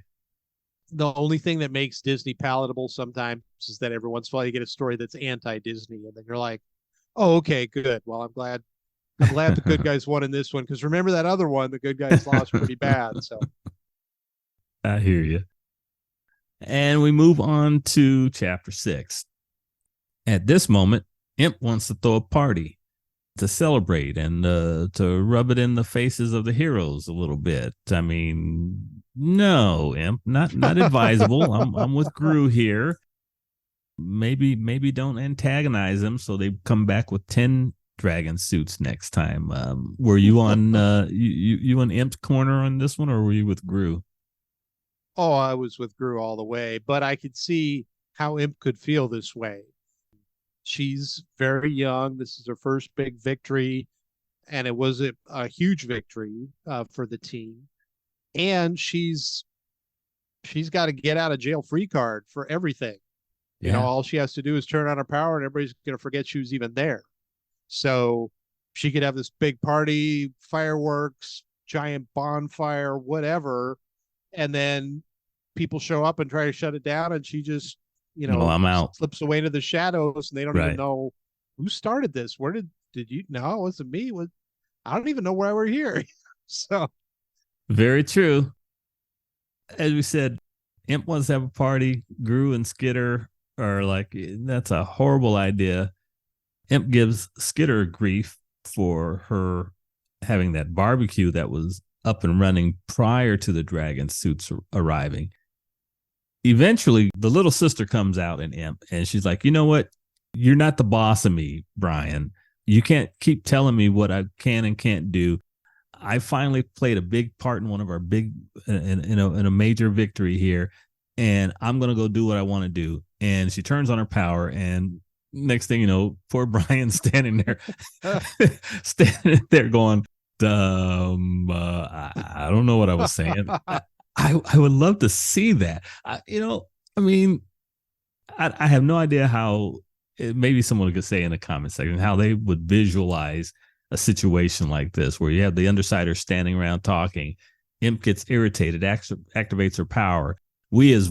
the only thing that makes Disney palatable sometimes is that every once in a while you get a story that's anti-Disney, and then you're like, oh, okay, good. Well, I'm glad the good guys won in this one, because remember that other one, the good guys lost pretty bad. So I hear you. And we move on to chapter 6. At this moment, Imp wants to throw a party. to celebrate and to rub it in the faces of the heroes a little bit. I mean, no, Imp, not advisable. I'm with Gru here. Maybe don't antagonize them so they come back with 10 dragon suits next time. Were you on you on Imp's corner on this one, or were you with Gru? Oh, I was with Gru all the way, but I could see how Imp could feel this way. She's very young. This is her first big victory, and it was a huge victory for the team. And she's got to get out of jail free card for everything. You know, Yeah. all she has to do is turn on her power, and everybody's going to forget she was even there. So she could have this big party, fireworks, giant bonfire, whatever, and then people show up and try to shut it down, and she just, Well, I'm out. slips away into the shadows, and they don't even Right. know who started this. Where did you? No, it wasn't me. I don't even know why we're here. So Very true. As we said, Imp wants to have a party. Gru and Skitter are like, that's a horrible idea. Imp gives Skitter grief for her having that barbecue that was up and running prior to the dragon suits arriving. Eventually, the little sister comes out in Imp, and she's like, you know what? You're not the boss of me, Brian. You can't keep telling me what I can and can't do. I finally played a big part in one of our big in a major victory here, and I'm gonna go do what I want to do. And she turns on her power, and next thing you know, poor Brian's standing there going, I don't know what I was saying. I would love to see that. I mean, I have no idea how. Maybe someone could say in the comment section how they would visualize a situation like this, where you have the Undersider standing around talking. Imp gets irritated, activates her power. We, as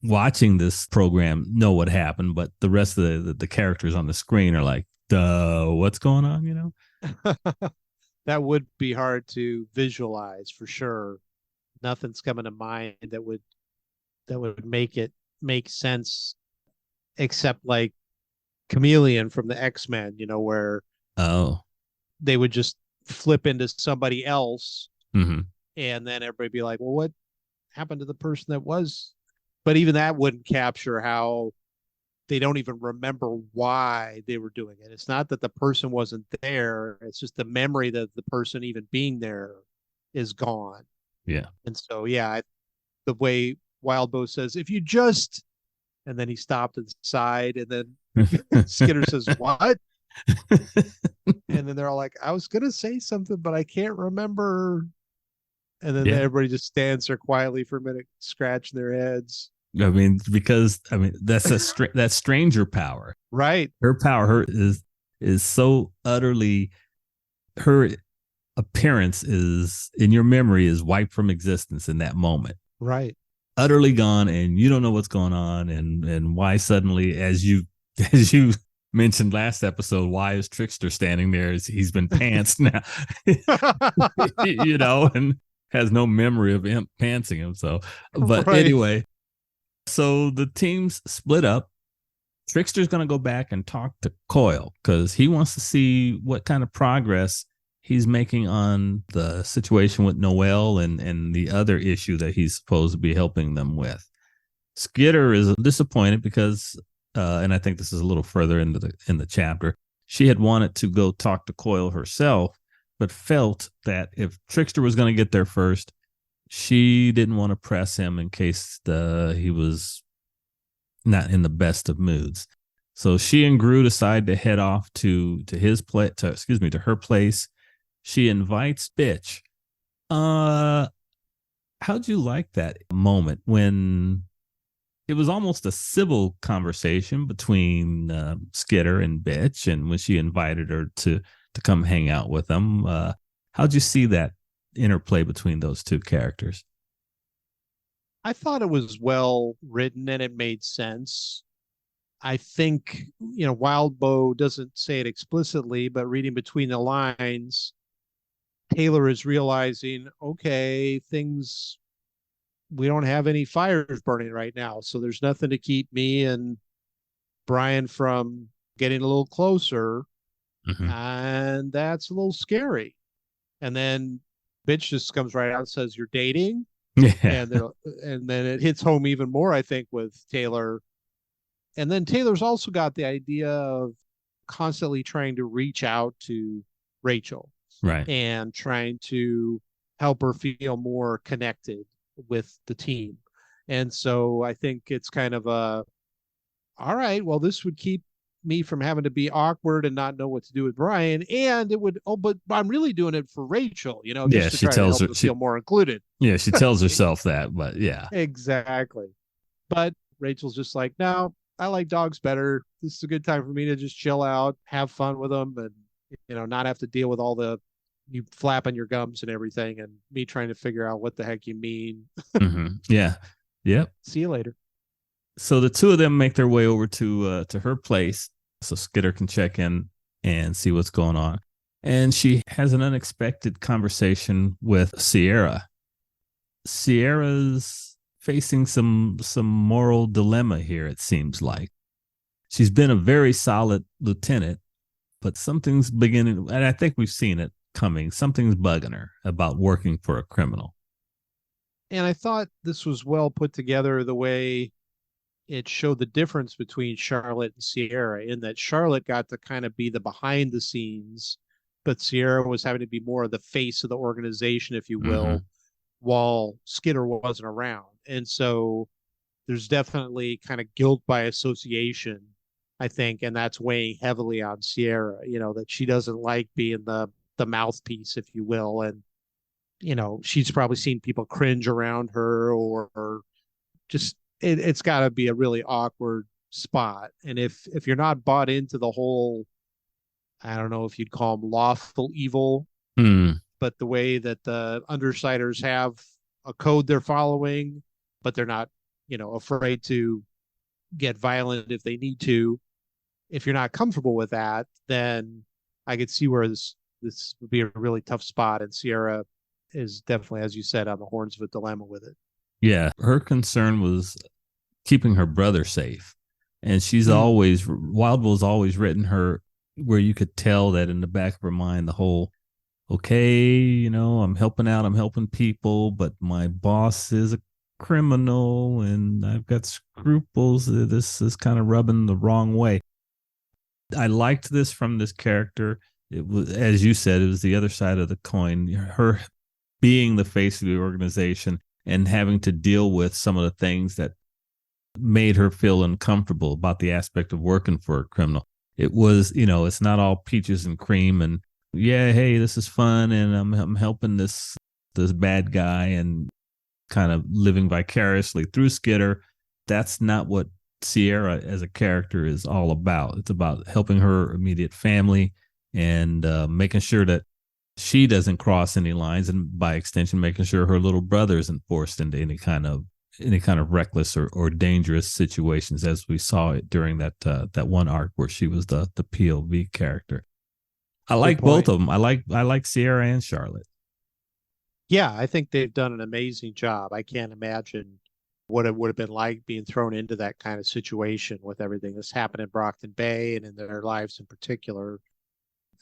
watching this program, know what happened, but the rest of the characters on the screen are like, "Duh, what's going on?" that would be hard to visualize for sure. Nothing's coming to mind that would make sense, except like Chameleon from the X-Men, where Oh, they would just flip into somebody else, mm-hmm. and then everybody be like, well, what happened to the person that was? But even that wouldn't capture how they don't even remember why they were doing it. It's not that the person wasn't there. It's just the memory that the person even being there is gone. Yeah. And so, yeah, the way Wildbow says, if you just, and then he stopped and sighed, and then Skitter says, what? And then they're all like, I was going to say something, but I can't remember. And then Yeah. everybody just stands there quietly for a minute, scratching their heads. I mean, because that's that stranger power. Right. Her power is so utterly, her appearance is in your memory is wiped from existence in that moment. Right. Utterly gone, and you don't know what's going on, and why suddenly, as you mentioned last episode, why is Trickster standing there? He's been pantsed now, and has no memory of Imp pantsing him. So, but right. Anyway, so the teams split up. Trickster's going to go back and talk to Coil because he wants to see what kind of progress he's making on the situation with Noelle and the other issue that he's supposed to be helping them with. Skitter is disappointed because, and I think this is a little further in the chapter, she had wanted to go talk to Coil herself, but felt that if Trickster was going to get there first, she didn't want to press him in case he was not in the best of moods. So she and Gru decide to head off to her place. She invites Bitch. How'd you like that moment when it was almost a civil conversation between Skitter and Bitch, and when she invited her to come hang out with them? How'd you see that interplay between those two characters? I thought it was well written and it made sense. I think, Wildbow doesn't say it explicitly, but reading between the lines, Taylor is realizing, okay, we don't have any fires burning right now. So there's nothing to keep me and Brian from getting a little closer. Mm-hmm. And that's a little scary. And then bitch just comes right out and says, "You're dating." Yeah. And then it hits home even more, I think, with Taylor. And then Taylor's also got the idea of constantly trying to reach out to Rachel Right. and trying to help her feel more connected with the team. And so I think it's kind of all right, well, this would keep me from having to be awkward and not know what to do with Brian. And it would, oh, but I'm really doing it for Rachel, Yeah. just to She try to tells help her, her feel more included. she tells herself that, but yeah. Exactly. But Rachel's just like, no, I like dogs better. This is a good time for me to just chill out, have fun with them, and not have to deal with all the you flapping your gums and everything, and me trying to figure out what the heck you mean. Mm-hmm. Yeah. Yep. See you later. So the two of them make their way over to her place so Skitter can check in and see what's going on. And she has an unexpected conversation with Sierra. Sierra's facing some moral dilemma here, it seems like. She's been a very solid lieutenant, but something's beginning, and I think we've seen it coming. Something's bugging her about working for a criminal. And I thought this was well put together the way it showed the difference between Charlotte and Sierra, in that Charlotte got to kind of be the behind the scenes, but Sierra was having to be more of the face of the organization, if you Mm-hmm. will, while Skitter wasn't around. And so there's definitely kind of guilt by association, I think, and that's weighing heavily on Sierra, that she doesn't like being the mouthpiece, if you will. And, she's probably seen people cringe around her, or just it's got to be a really awkward spot. And if you're not bought into the whole, I don't know if you'd call them lawful evil, Mm. but the way that the undersiders have a code they're following, but they're not, afraid to get violent if they need to. If you're not comfortable with that, then I could see where this would be a really tough spot. And Sierra is definitely, as you said, on the horns of a dilemma with it. Yeah, her concern was keeping her brother safe. And she's Mm. always, Wildbow's always written her where you could tell that in the back of her mind, the whole, okay, I'm helping out, I'm helping people, but my boss is a criminal and I've got scruples. This is kind of rubbing the wrong way. I liked this from this character. It was, as you said, it was the other side of the coin. Her being the face of the organization and having to deal with some of the things that made her feel uncomfortable about the aspect of working for a criminal. It was, it's not all peaches and cream and yeah, hey, this is fun and I'm helping this bad guy and kind of living vicariously through Skitter. That's not what Sierra as a character is all about. It's about helping her immediate family and making sure that she doesn't cross any lines, and by extension, making sure her little brother isn't forced into any kind of reckless or dangerous situations, as we saw it during that one arc where she was the POV character. I like both of them. I like Sierra and Charlotte. Yeah, I think they've done an amazing job. I can't imagine what it would have been like being thrown into that kind of situation with everything that's happened in Brockton Bay and in their lives in particular.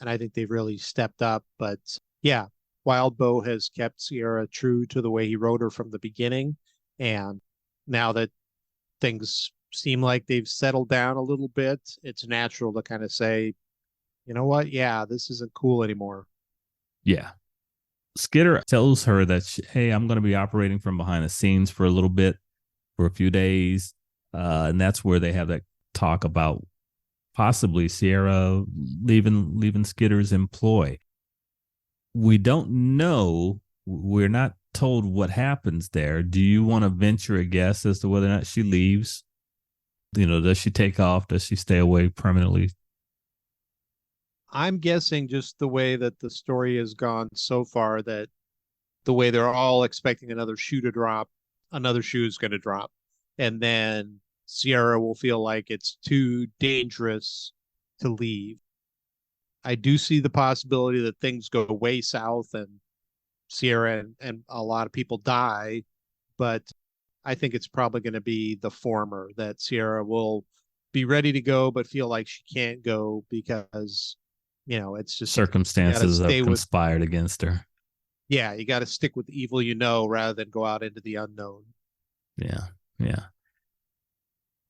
And I think they've really stepped up. But yeah, Wildbow has kept Sierra true to the way he wrote her from the beginning. And now that things seem like they've settled down a little bit, it's natural to kind of say, you know what? Yeah, this isn't cool anymore. Yeah. Skitter tells her that, hey, I'm going to be operating from behind the scenes for a little bit, for a few days. And that's where they have that talk about possibly Sierra leaving Skitter's employ. We don't know. We're not told what happens there. Do you want to venture a guess as to whether or not she leaves? Does she take off? Does she stay away permanently? I'm guessing just the way that the story has gone so far, that the way they're all expecting another shoe to drop, another shoe is going to drop. And then Sierra will feel like it's too dangerous to leave. I do see the possibility that things go way south and Sierra and a lot of people die, but I think it's probably going to be the former, that Sierra will be ready to go, but feel like she can't go because it's just you got to Circumstances have stay with, conspired against her. yeah, you got to stick with the evil rather than go out into the unknown. Yeah, yeah.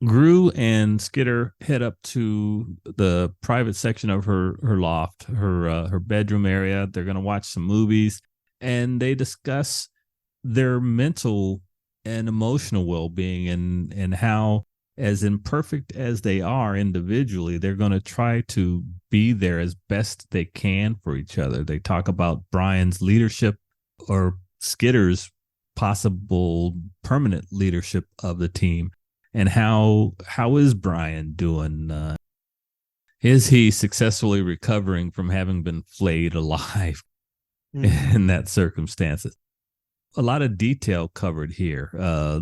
Gru and Skitter head up to the private section of her loft, her bedroom area. They're going to watch some movies, and they discuss their mental and emotional well-being, and how, as imperfect as they are individually, they're going to try to be there as best they can for each other. They talk about Brian's leadership, or Skitter's possible permanent leadership of the team. And how is Brian doing? Is he successfully recovering from having been flayed alive in that circumstances? A lot of detail covered here.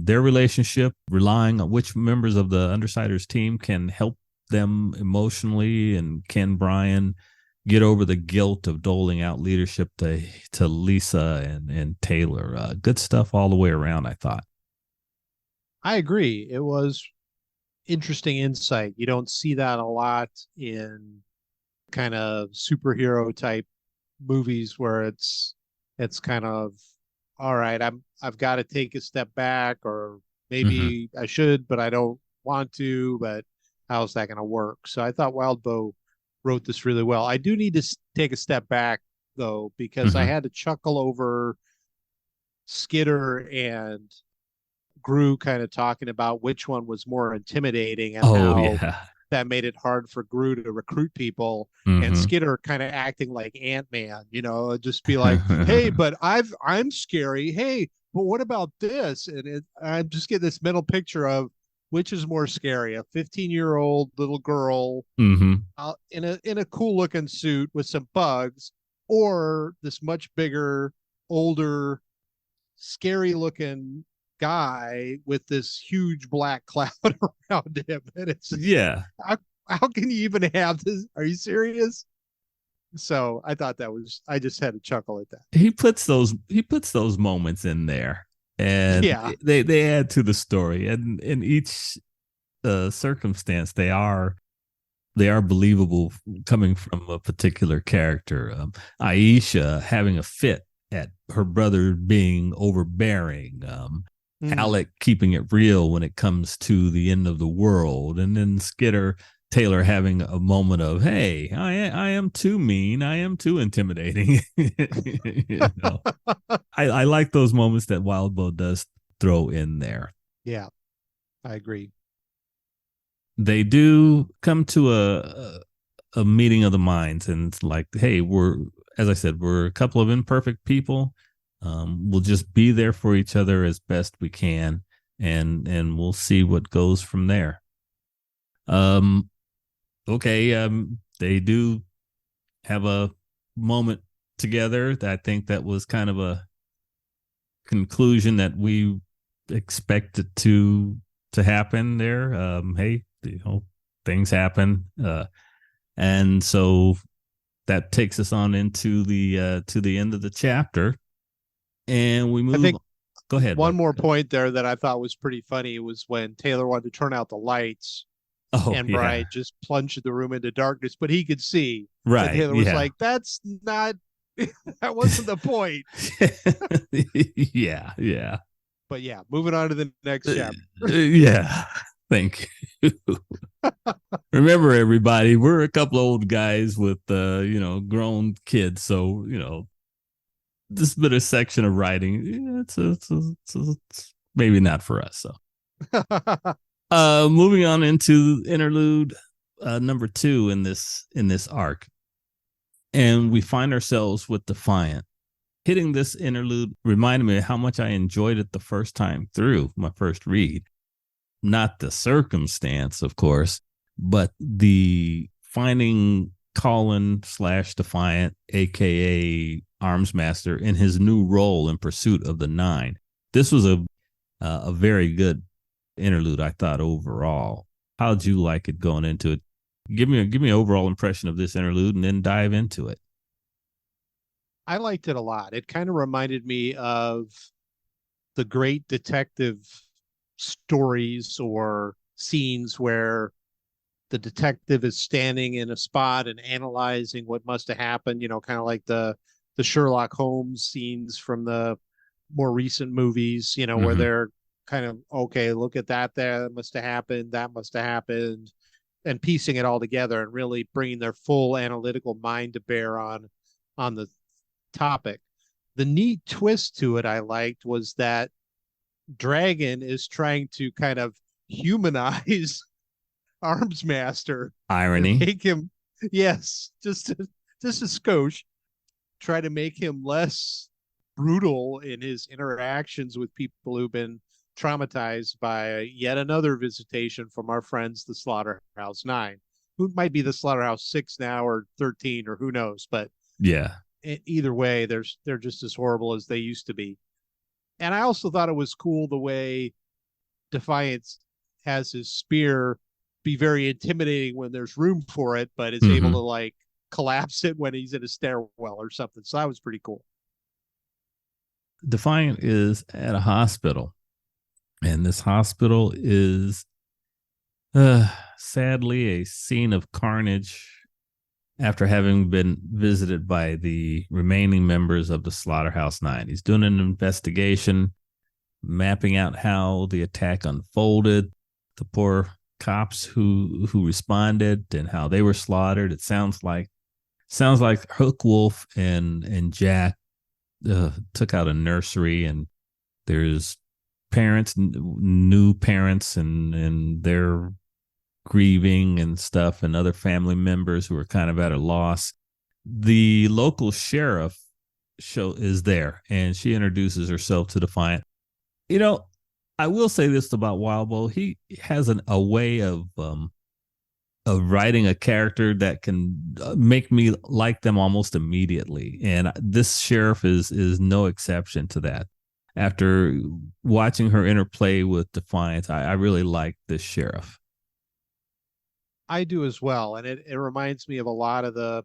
Their relationship, relying on which members of the Undersiders team can help them emotionally, and can Brian get over the guilt of doling out leadership to Lisa and Taylor? Good stuff all the way around, I thought. I agree. It was interesting insight. You don't see that a lot in kind of superhero type movies where it's kind of, all right, I've got to take a step back, or maybe I should, but I don't want to, but how's that going to work? So I thought Wildbow wrote this really well. I do need to take a step back though, because I had to chuckle over Skitter and Gru kind of talking about which one was more intimidating, and how that made it hard for Gru to recruit people, and Skitter kind of acting like Ant-Man, just be like, hey, but I'm scary. Hey, but what about this? And I'm just getting this mental picture of which is more scary, a 15-year-old little girl in a cool looking suit with some bugs, or this much bigger, older, scary looking guy with this huge black cloud around him. And it's just, how can you even have this? Are you serious? So I thought I just had to chuckle at that. He puts those moments in there, and they add to the story, and in each circumstance they are believable, coming from a particular character. Aisha having a fit at her brother being overbearing, Alec keeping it real when it comes to the end of the world, and then Taylor having a moment of, hey, I am too mean, I am too intimidating. I like those moments that Wildbow does throw in there. Yeah, I agree. They do come to a meeting of the minds, and it's like, hey, as I said, we're a couple of imperfect people. We'll just be there for each other as best we can, and we'll see what goes from there. Okay. They do have a moment together that I think that was kind of a conclusion that we expected to happen there. Hey, things happen. And so that takes us on into to the end of the chapter. And we move. Go ahead. One more point there that I thought was pretty funny was when Taylor wanted to turn out the lights, and Brian just plunged the room into darkness, but he could see. Right. And Taylor was like, "That's not. That wasn't the point." Yeah. But yeah, moving on to the next chapter. Yeah. Thank you. Remember, everybody, we're a couple of old guys with grown kids, so this bit of section of writing, it's maybe not for us. So, moving on into interlude number 2 in this arc, and we find ourselves with Defiant. Hitting this interlude reminded me of how much I enjoyed it the first time through, my first read. Not the circumstance, of course, but the finding Colin / Defiant, aka Armsmaster, in his new role in pursuit of the 9. This was a very good interlude, I thought, overall. How'd you like it going into it? Give me an overall impression of this interlude, and then dive into it. I liked it a lot. It kind of reminded me of the great detective stories or scenes where the detective is standing in a spot and analyzing what must have happened, kind of like the Sherlock Holmes scenes from the more recent movies, where Mm-hmm. they're kind of, okay, look at that there, that must have happened, that must have happened, and piecing it all together and really bringing their full analytical mind to bear on the topic. The neat twist to it I liked was that Dragon is trying to kind of humanize Arms Master and Irony. make him, yes, just a skosh, try to make him less brutal in his interactions with people who've been traumatized by yet another visitation from our friends, the Slaughterhouse Nine, who might be the Slaughterhouse Six now or 13 or who knows. But Yeah. either way, they're just as horrible as they used to be. And I also thought it was cool the way Defiance has his spear be very intimidating when there's room for it, but is able to Mm-hmm. like collapse it when he's in a stairwell or something. So that was pretty cool. Defiant is at a hospital, and this hospital is sadly a scene of carnage after having been visited by the remaining members of the Slaughterhouse Nine. He's doing an investigation, mapping out how the attack unfolded, the poor cops who responded, and how they were slaughtered. It sounds like Hook Wolf and Jack took out a nursery, and there's parents, new parents, and they're grieving and stuff, and other family members who are kind of at a loss. The local sheriff is there, and she introduces herself to Defiant. You know, I will say this about Wildbow: he has a way of writing a character that can make me like them almost immediately, and this sheriff is no exception to that. After watching her interplay with Defiance, I really like this sheriff. I do as well. And it reminds me of a lot of the,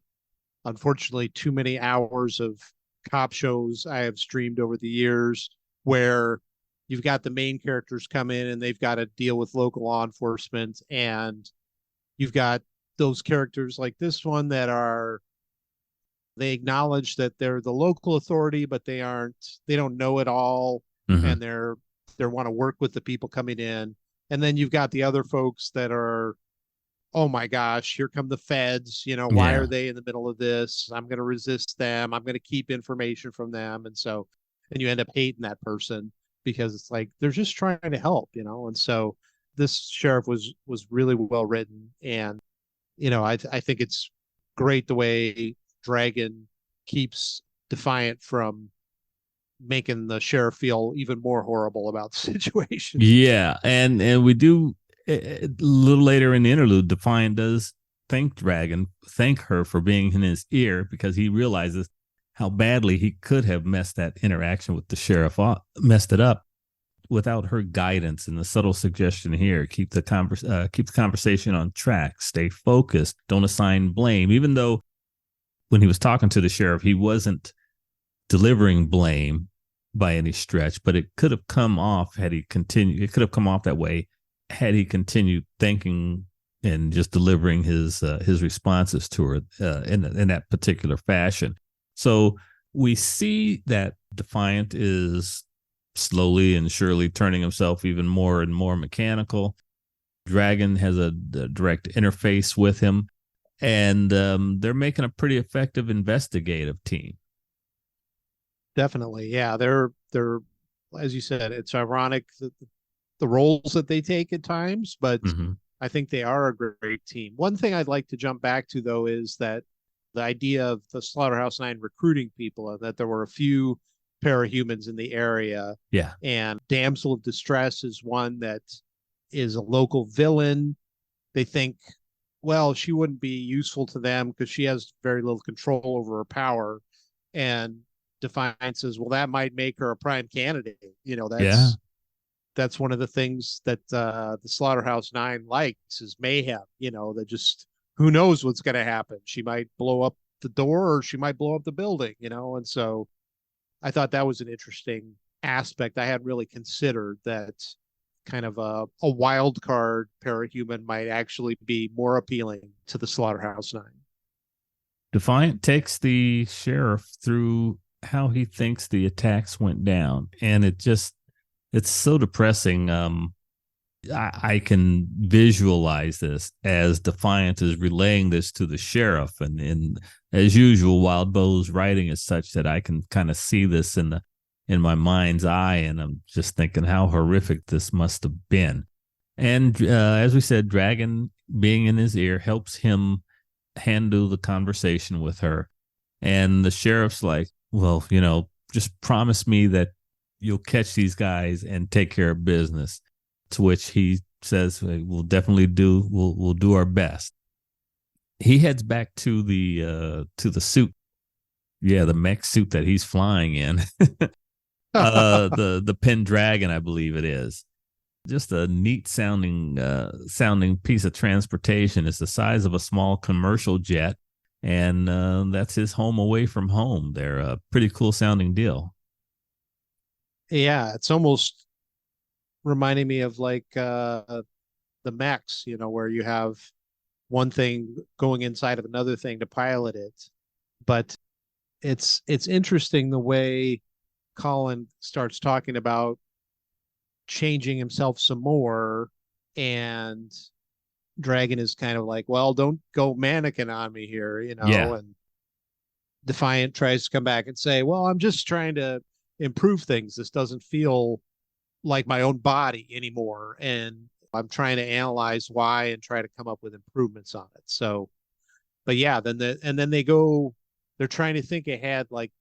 unfortunately, too many hours of cop shows I have streamed over the years where you've got the main characters come in and they've got to deal with local law enforcement. And you've got those characters like this one that are, they acknowledge that they're the local authority, but they don't know it all. Mm-hmm. And they want to work with the people coming in. And then you've got the other folks that are, oh my gosh, here come the feds. Why are Yeah. they in the middle of this? I'm going to resist them. I'm going to keep information from them. And you end up hating that person because it's like they're just trying to help. And so this sheriff was really well written. And, I think it's great the way Dragon keeps Defiant from making the sheriff feel even more horrible about the situation. Yeah, and we do a little later in the interlude. Defiant does thank her for being in his ear because he realizes how badly he could have messed that interaction with the sheriff up, messed it up without her guidance. And the subtle suggestion here: keep the conversation on track, stay focused, don't assign blame. Even though when he was talking to the sheriff, he wasn't delivering blame by any stretch, but it could have come off had he continued. It could have come off that way had he continued thinking and just delivering his responses to her in that particular fashion. So we see that Defiant is slowly and surely turning himself even more and more mechanical. Dragon has a direct interface with him, and they're making a pretty effective investigative team. Definitely. Yeah. They're, as you said, it's ironic that the roles that they take at times, but Mm-hmm. I think they are a great team. One thing I'd like to jump back to, though, is that the idea of the Slaughterhouse Nine recruiting people and that there were a few parahumans in the area. Yeah. And Damsel of Distress is one that is a local villain. They think, well, she wouldn't be useful to them because she has very little control over her power. And Defiance says, well, that might make her a prime candidate. Yeah. That's one of the things that the Slaughterhouse Nine likes is mayhem. That just who knows what's going to happen. She might blow up the door or she might blow up the building. And so I thought that was an interesting aspect I hadn't really considered, that kind of a wild card parahuman might actually be more appealing to the Slaughterhouse Nine. Defiant takes the sheriff through how he thinks the attacks went down, and it's so depressing. I can visualize this as Defiant is relaying this to the sheriff, and as usual, Wildbow's writing is such that I can kind of see this in my mind's eye, and I'm just thinking how horrific this must have been. And as we said, Dragon being in his ear helps him handle the conversation with her, and the sheriff's like, well, just promise me that you'll catch these guys and take care of business. To which he says, we'll definitely do, we'll do our best. He heads back to the suit. Yeah, the mech suit that he's flying in. The Pendragon, I believe it is. Just a neat sounding piece of transportation. It's the size of a small commercial jet, and that's his home away from home. They're a pretty cool sounding deal. Yeah, it's almost reminding me of like the mechs, where you have one thing going inside of another thing to pilot it. But it's interesting the way Colin starts talking about changing himself some more, and Dragon is kind of like, well, don't go mannequin on me here, Yeah. And Defiant tries to come back and say, well, I'm just trying to improve things. This doesn't feel like my own body anymore, and I'm trying to analyze why and try to come up with improvements on it. So, but yeah, then they're trying to think ahead, like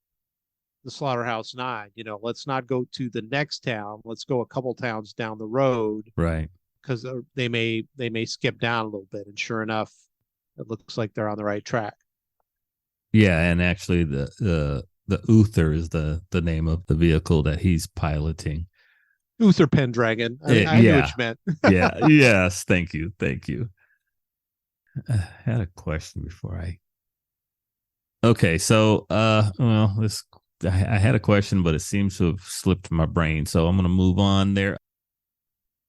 the Slaughterhouse Nine. Let's not go to the next town. Let's go a couple towns down the road, Right? Because they may skip down a little bit. And sure enough, it looks like they're on the right track. Yeah, and actually, the Uther is the name of the vehicle that he's piloting. Uther Pendragon. I knew what you meant. Yeah. Yes. Thank you. I had a question before I. Okay, so I had a question, but it seems to have slipped my brain. So I'm going to move on there.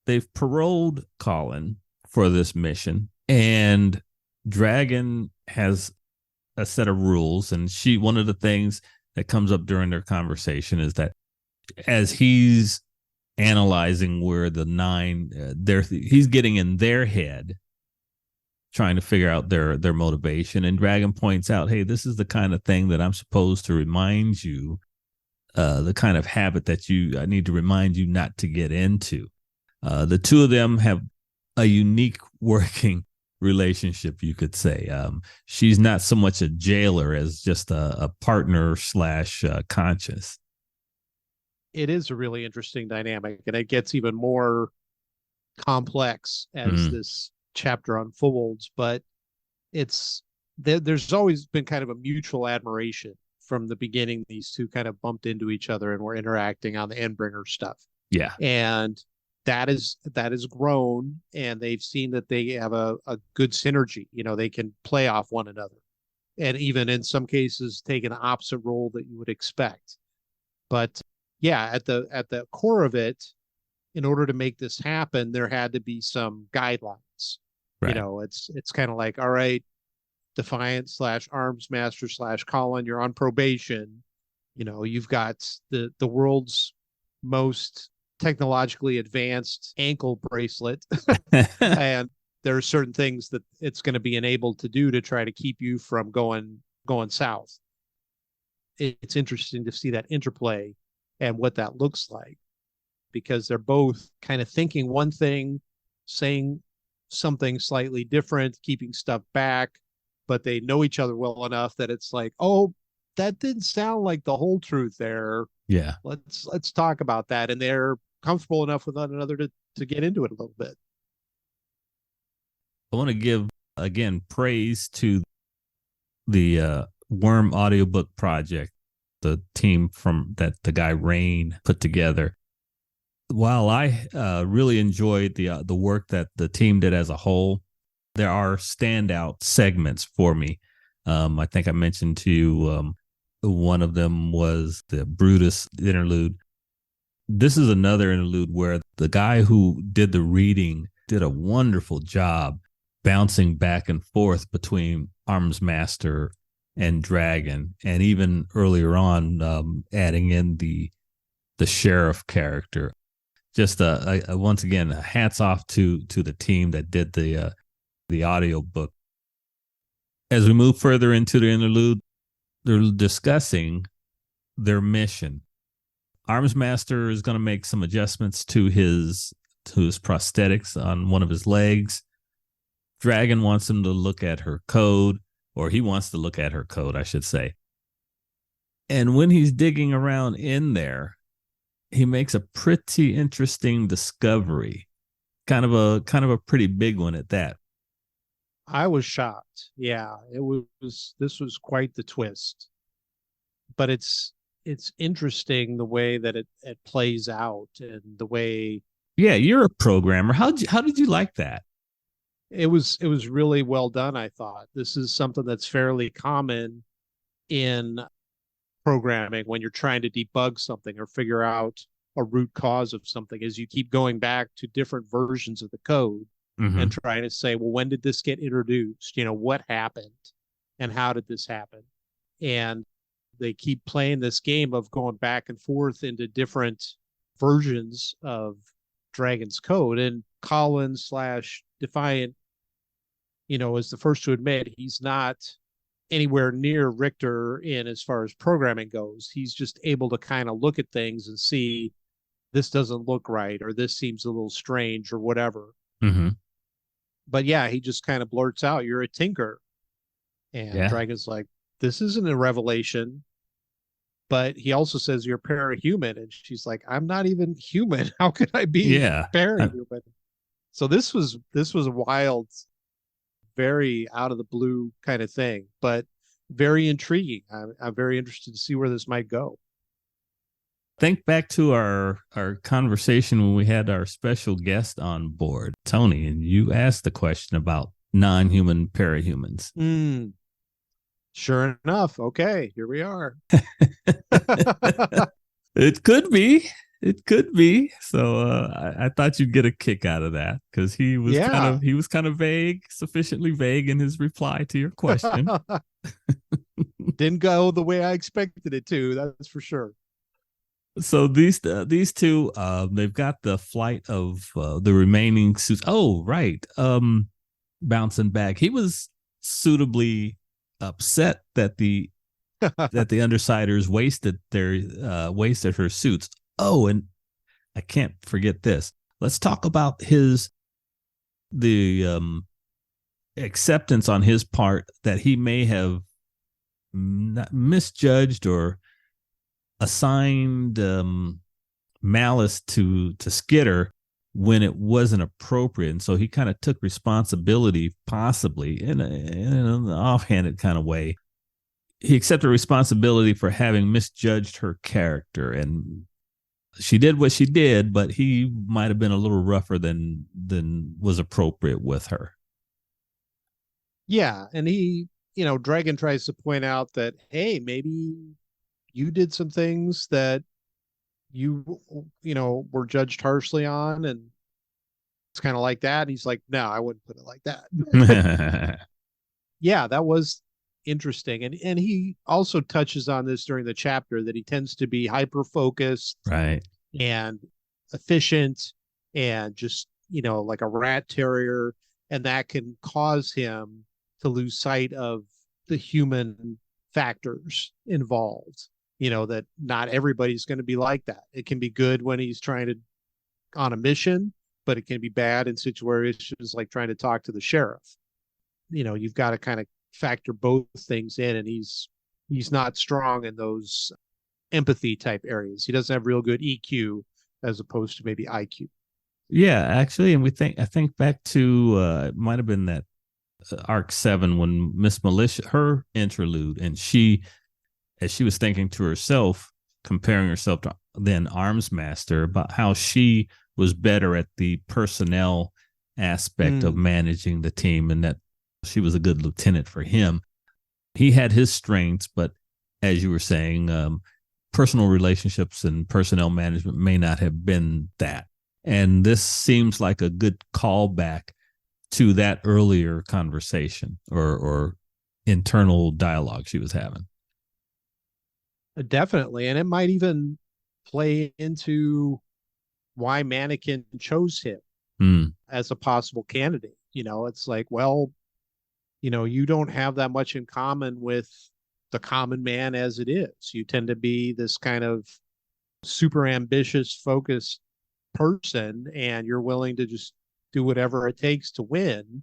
They've paroled Colin for this mission, and Dragon has a set of rules. And one of the things that comes up during their conversation is that as he's analyzing where the nine, he's getting in their head, trying to figure out their motivation. And Dragon points out, hey, this is the kind of thing that I'm supposed to remind you, the kind of habit that I need to remind you not to get into. The two of them have a unique working relationship, you could say. She's not so much a jailer as just a partner / conscious. It is a really interesting dynamic, and it gets even more complex as this chapter unfolds. But there's always been kind of a mutual admiration from the beginning. These two kind of bumped into each other and were interacting on the Endbringer stuff. Yeah, and that has grown, and they've seen that they have a good synergy. They can play off one another, and even in some cases take an opposite role that you would expect. But yeah, at the core of it, in order to make this happen, there had to be some guidelines. right. It's kind of like, all right, Defiant / Arms Master / Colin, you're on probation. You've got the world's most technologically advanced ankle bracelet, and there are certain things that it's going to be enabled to do to try to keep you from going south. It's interesting to see that interplay and what that looks like, because they're both kind of thinking one thing, saying something slightly different, keeping stuff back, but they know each other well enough that it's like, oh, that didn't sound like the whole truth there. Yeah. Let's talk about that. And they're comfortable enough with one another to get into it a little bit. I want to give, again, praise to the Worm audiobook project, the team that the guy Rain put together. While I really enjoyed the work that the team did as a whole, there are standout segments for me. I think I mentioned to you, one of them was the Brutus interlude. This is another interlude where The guy who did the reading did a wonderful job bouncing back and forth between Arms Master and Dragon, and even earlier on, adding in the sheriff character. Just once again, hats off to the team that did the audiobook. As we move further into the interlude, they're discussing their mission. Arms Master is going to make some adjustments to his prosthetics on one of his legs. Dragon wants him to look at her code, or he wants to look at her code, I should say. And when he's digging around in there, he makes a pretty interesting discovery. Kind of a pretty big one at that. I was shocked. Yeah, this was quite the twist. But it's interesting the way that it plays out, and the way. Yeah, you're a programmer. How did you like that? It was really well done, I thought. This is something that's fairly common in programming when you're trying to debug something or figure out a root cause of something, is you keep going back to different versions of the code and trying to say, well, when did this get introduced? What happened and how did this happen? And they keep playing this game of going back and forth into different versions of Dragon's code. And Colin/Defiant, is the first to admit he's not anywhere near Richter in as far as programming goes. He's just able to kind of look at things and see this doesn't look right, or this seems a little strange, or whatever. But yeah, he just kind of blurts out, "You're a tinker." And Dragon's like, "This isn't a revelation." But he also says, "You're parahuman." And she's like, "I'm not even human. How could I be parahuman?" So this was a wild, very out of the blue kind of thing, but very intriguing. I'm very interested to see where this might go. Think back to our conversation when we had our special guest on board, Tony, and you asked the question about non-human parahumans. Sure enough. Okay, here we are. It could be. So I thought you'd get a kick out of that, because he was kind of vague, sufficiently vague in his reply to your question. Didn't go the way I expected it to. That's for sure. So these two, they've got the flight of the remaining suits. Oh, right. Bouncing back. He was suitably upset that the Undersiders wasted her suits. Oh, and I can't forget this. Let's talk about the acceptance on his part that he may have misjudged or assigned malice to Skitter when it wasn't appropriate. And so he kind of took responsibility, possibly in an offhanded kind of way. He accepted responsibility for having misjudged her character, and she did what she did, but he might have been a little rougher than was appropriate with her. Yeah, and he, Dragon tries to point out that, hey, maybe you did some things that you were judged harshly on, and it's kind of like that. And he's like, no, I wouldn't put it like that. Yeah, that was interesting. And he also touches on this during the chapter, that he tends to be hyper focused, right, and efficient, and just like a rat terrier, and that can cause him to lose sight of the human factors involved. That not everybody's going to be like that. It can be good when he's on a mission, but it can be bad in situations like trying to talk to the sheriff. You've got to kind of factor both things in, and he's not strong in those empathy type areas. He doesn't have real good EQ as opposed to maybe IQ. Yeah, actually, and I think back to it might have been that Arc 7 when Miss Militia, her interlude, and as she was thinking to herself, comparing herself to then Arms Master, about how she was better at the personnel aspect of managing the team, and that she was a good lieutenant for him. He had his strengths, but as you were saying, personal relationships and personnel management may not have been that. And this seems like a good callback to that earlier conversation or internal dialogue she was having. Definitely. And it might even play into why Mannequin chose him as a possible candidate. It's like, well, you don't have that much in common with the common man as it is. You tend to be this kind of super ambitious, focused person, and you're willing to just do whatever it takes to win.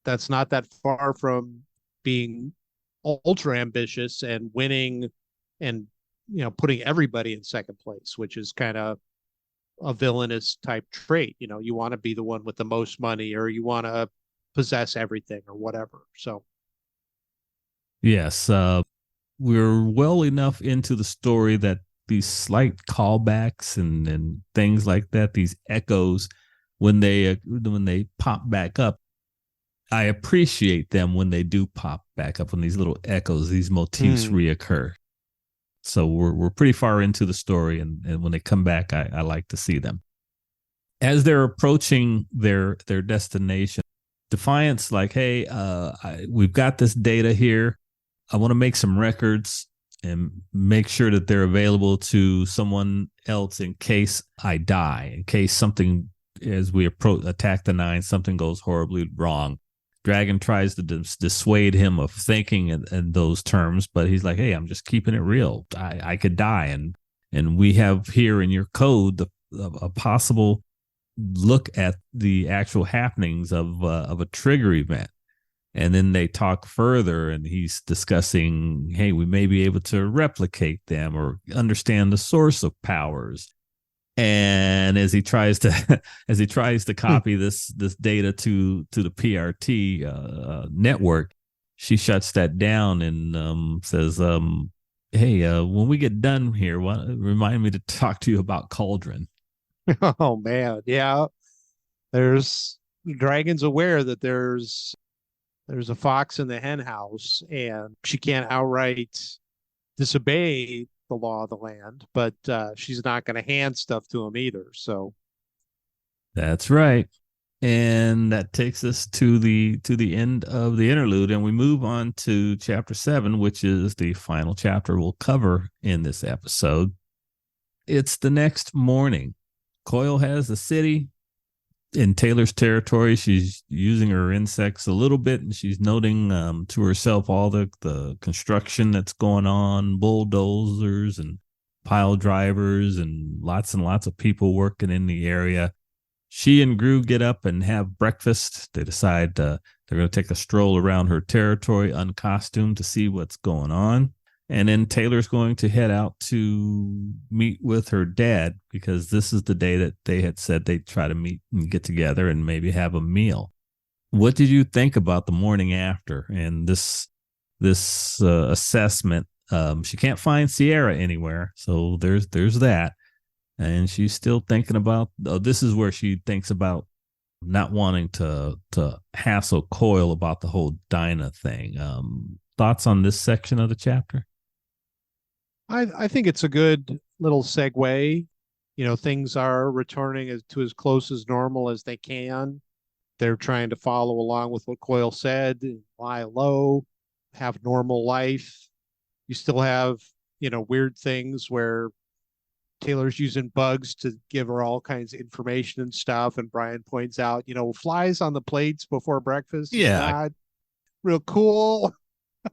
That's not that far from being ultra ambitious and winning and putting everybody in second place, which is kind of a villainous type trait. You want to be the one with the most money, or you want to possess everything or whatever. So yes, we're well enough into the story that these slight callbacks and things like that, these echoes, when they pop back up, I appreciate them when they do pop back up, when these little echoes, these motifs reoccur. So we're pretty far into the story, and when they come back, I like to see them. As they're approaching their destination, Defiant's like, hey, we've got this data here. I want to make some records and make sure that they're available to someone else in case I die, in case something, as we attack the nine, something goes horribly wrong. Dragon tries to dissuade him of thinking in those terms, but he's like, hey, I'm just keeping it real. I could die. And we have here in your code a possible look at the actual happenings of a trigger event. And then they talk further, and he's discussing, hey, we may be able to replicate them or understand the source of powers. And as he tries to copy this data to the PRT network, she shuts that down and says, hey, when we get done here, remind me to talk to you about Cauldron. Oh man, yeah. Dragon's aware that there's a fox in the hen house, and she can't outright disobey the law of the land, but she's not going to hand stuff to him either. So that's right. And that takes us to the end of the interlude, and we move on to chapter 7, which is the final chapter we'll cover in this episode. It's the next morning. Coil has the city in Taylor's territory. She's using her insects a little bit, and she's noting to herself all the construction that's going on, bulldozers and pile drivers and lots of people working in the area. She and Gru get up and have breakfast. They decide they're going to take a stroll around her territory uncostumed to see what's going on. And then Taylor's going to head out to meet with her dad, because this is the day that they had said they'd try to meet and get together and maybe have a meal. What did you think about the morning after and this assessment? She can't find Sierra anywhere, so there's that. And she's still thinking about, this is where she thinks about not wanting to hassle Coil about the whole Dinah thing. Thoughts on this section of the chapter? I think it's a good little segue. Things are returning to as close as normal as they can. They're trying to follow along with what Coil said, lie low, have normal life. You still have, weird things where Taylor's using bugs to give her all kinds of information and stuff. And Brian points out, flies on the plates before breakfast is not real cool.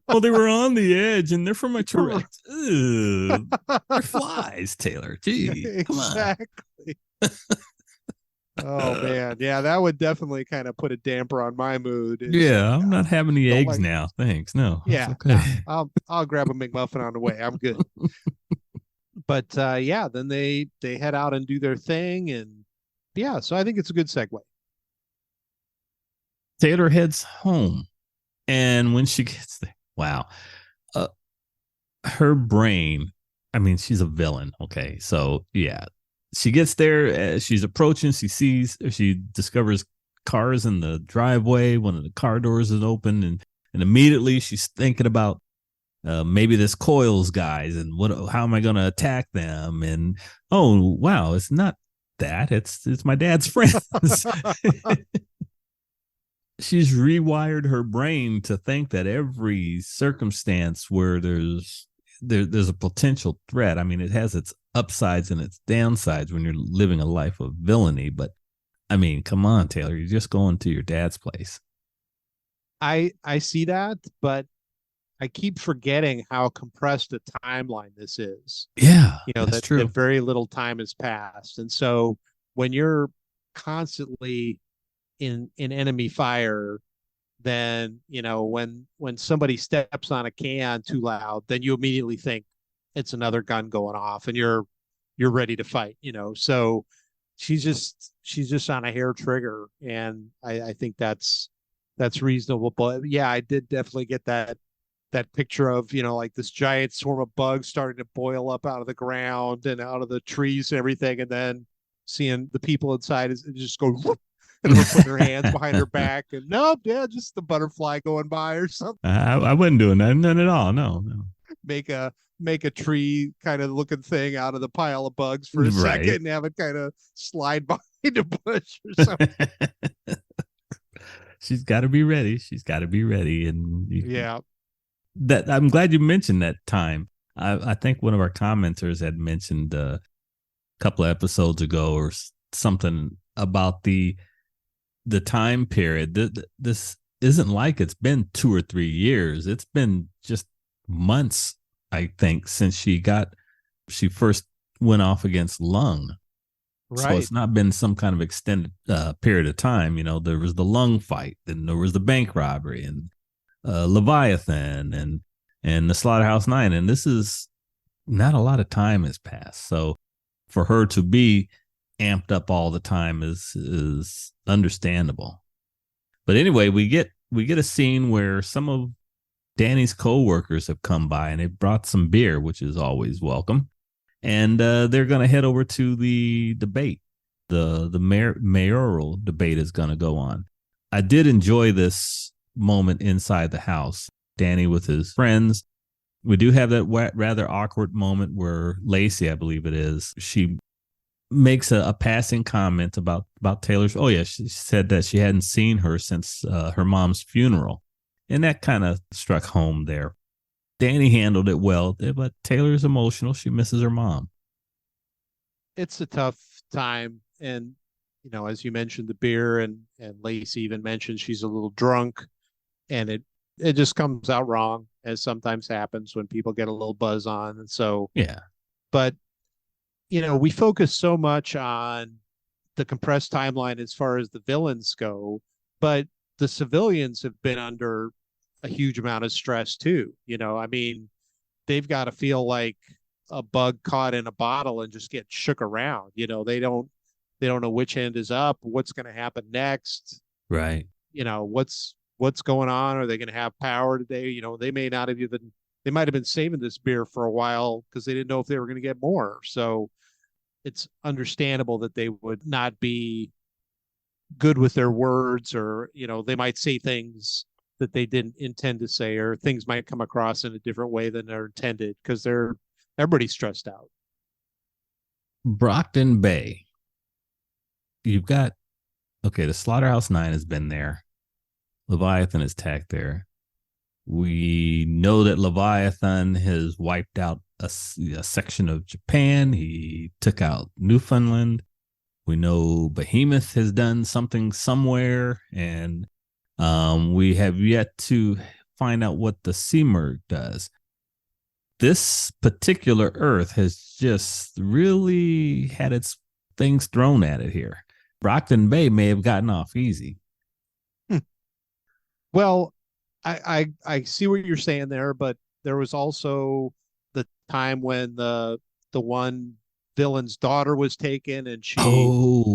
Well, they were on the edge, and they're from a Tourette's. They're flies, Taylor. Gee, exactly. Oh man, yeah, that would definitely kind of put a damper on my mood. I'm not having the eggs now. Thanks. No. Yeah, okay. No, I'll grab a McMuffin on the way. I'm good. But then they head out and do their thing, and so I think it's a good segue. Taylor heads home, and when she gets there, wow, her brain. I mean, she's a villain. Okay, so she gets there. She's approaching. She discovers cars in the driveway. One of the car doors is open, and immediately she's thinking about maybe this Coils guys and how am I going to attack them? And oh wow, it's not that. It's my dad's friends. She's rewired her brain to think that every circumstance where there's a potential threat. I mean, it has its upsides and its downsides when you're living a life of villainy. But I mean, come on, Taylor, you're just going to your dad's place. I see that, but I keep forgetting how compressed a timeline this is. Yeah, You know, that's that, true. that very little time has passed. And so when you're constantly in enemy fire, then, you know, when somebody steps on a can too loud, then you immediately think it's another gun going off and you're ready to fight, you know. So she's just on a hair trigger. And I think that's reasonable. But yeah, I did definitely get that picture of, you know, like this giant swarm of bugs starting to boil up out of the ground and out of the trees and everything, and then seeing the people inside is just go whoop, and her putting her hands behind her back and nope, yeah, just the butterfly going by or something. I wasn't doing that, none at all. No. Make a tree kind of looking thing out of the pile of bugs for a Right. second and have it kind of slide behind a bush or something. She's got to be ready. She's got to be ready. And Yeah. that I'm glad you mentioned that time. I think one of our commenters had mentioned a couple of episodes ago or something about the time period. This isn't like it's been 2 or 3 years. It's been just months, I think, since she first went off against Lung. Right. So it's not been some kind of extended period of time. You know, there was the Lung fight, then there was the bank robbery, and Leviathan, and the Slaughterhouse Nine, and this is not a lot of time has passed. So for her to be amped up all the time is understandable. But anyway, we get a scene where some of Danny's co-workers have come by and they brought some beer, which is always welcome. And they're going to head over to the debate. The mayoral debate is going to go on. I did enjoy this moment inside the house. Danny with his friends. We do have that rather awkward moment where Lacey, I believe it is, she makes a passing comment about Taylor's. Oh yeah, she said that she hadn't seen her since her mom's funeral, and that kind of struck home there. Danny handled it well, but Taylor's emotional. She misses her mom. It's a tough time, and you know, as you mentioned, the beer, and Lacey even mentioned she's a little drunk, and it just comes out wrong, as sometimes happens when people get a little buzz on. And so Yeah, but you know, we focus so much on the compressed timeline as far as the villains go, but the civilians have been under a huge amount of stress too. You know, I mean, they've got to feel like a bug caught in a bottle and just get shook around. You know, they don't know which end is up, what's going to happen next. right. You know, what's going on? Are they going to have power today? You know, they might have been saving this beer for a while because they didn't know if they were going to get more. So it's understandable that they would not be good with their words, or, you know, they might say things that they didn't intend to say, or things might come across in a different way than they're intended because everybody's stressed out. Brockton Bay. You've got, okay, the Slaughterhouse Nine has been there. Leviathan is tacked there. We know that Leviathan has wiped out a section of Japan. He took out Newfoundland. We know Behemoth has done something somewhere, and we have yet to find out what the Seamerg does. This particular Earth has just really had its things thrown at it here. Brockton Bay may have gotten off easy. Well, I see what you're saying there, but there was also the time when the one villain's daughter was taken and she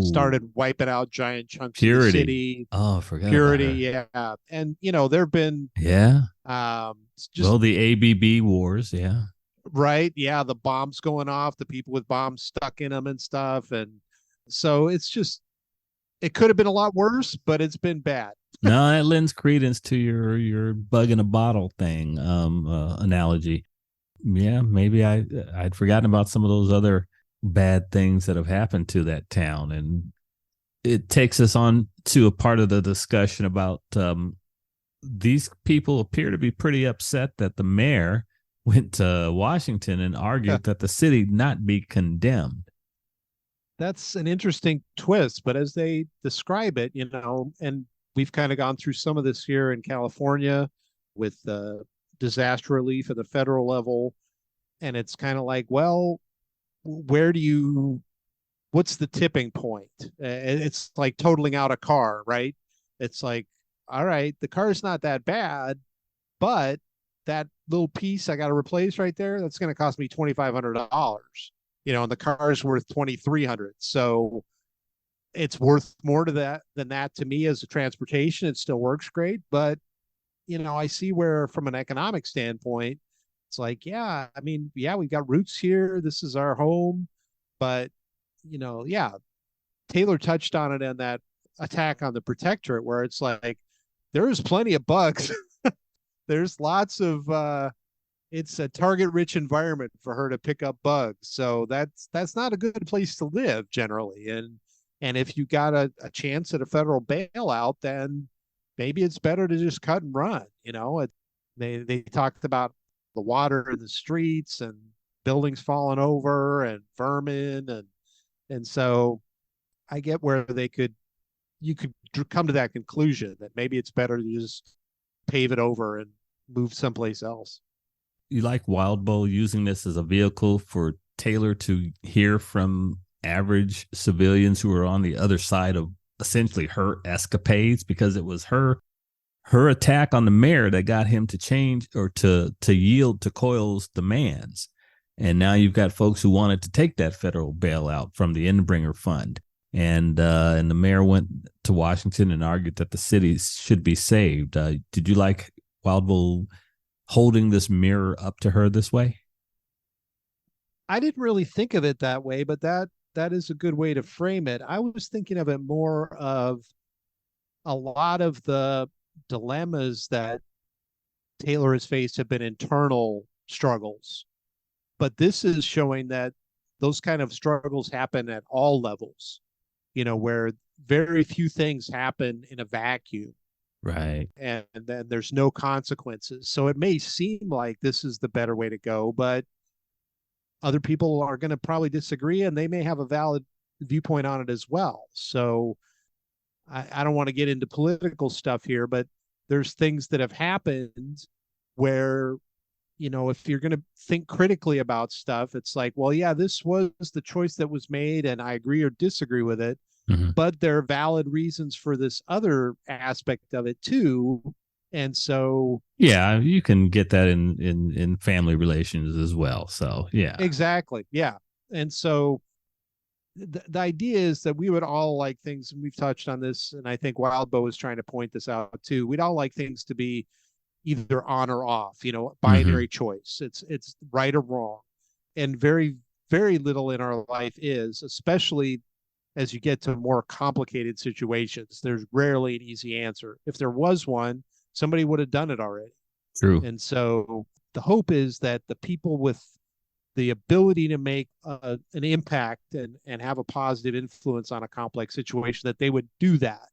started wiping out giant chunks of the city. Oh, I forgot Purity, about her. yeah. And you know, there've been well, the ABB wars, yeah. Right, yeah, the bombs going off, the people with bombs stuck in them and stuff, and so it could have been a lot worse, but it's been bad. No, that lends credence to your bug in a bottle thing analogy. Yeah, maybe I'd forgotten about some of those other bad things that have happened to that town. And it takes us on to a part of the discussion about these people appear to be pretty upset that the mayor went to Washington and argued that the city not be condemned. That's an interesting twist, but as they describe it, and we've kind of gone through some of this here in California with disaster relief at the federal level. And it's kind of like, well, what's the tipping point? It's like totaling out a car, right? It's like, all right, the car's not that bad, but that little piece I got to replace right there, that's going to cost me $2,500. And the car's worth $2,300. So it's worth more to that than that to me as a transportation. It still works great, but I see where from an economic standpoint, it's like, yeah, I mean, yeah, we've got roots here. This is our home, but yeah, Taylor touched on it in that attack on the Protectorate, where it's like there's plenty of bugs. There's lots of it's a target rich environment for her to pick up bugs. So that's not a good place to live generally. And if you got a chance at a federal bailout, then maybe it's better to just cut and run. They talked about the water in the streets and buildings falling over and vermin, and so I get where you could come to that conclusion that maybe it's better to just pave it over and move someplace else. You like Wildbow using this as a vehicle for Taylor to hear from average civilians who are on the other side of essentially her escapades, because it was her attack on the mayor that got him to change or to yield to Coyle's demands. And now you've got folks who wanted to take that federal bailout from the Endbringer Fund. And the mayor went to Washington and argued that the cities should be saved. Did you like Wildbow holding this mirror up to her this way? I didn't really think of it that way, but that is a good way to frame it. I was thinking of it more of a lot of the dilemmas that Taylor has faced have been internal struggles. But this is showing that those kind of struggles happen at all levels, where very few things happen in a vacuum. Right. And then there's no consequences. So it may seem like this is the better way to go, but other people are going to probably disagree, and they may have a valid viewpoint on it as well. So I don't want to get into political stuff here, but there's things that have happened where, if you're going to think critically about stuff, it's like, well, yeah, this was the choice that was made, and I agree or disagree with it. Mm-hmm. But there are valid reasons for this other aspect of it too. And so, yeah, you can get that in family relations as well. So, yeah, exactly. Yeah. And so the idea is that we would all like things, and we've touched on this, and I think Wildbow is trying to point this out too. We'd all like things to be either on or off, binary choice. It's right or wrong. And very, very little in our life is, especially as you get to more complicated situations. There's rarely an easy answer. If there was one, somebody would have done it already. True. And so the hope is that the people with the ability to make an impact and have a positive influence on a complex situation, that they would do that.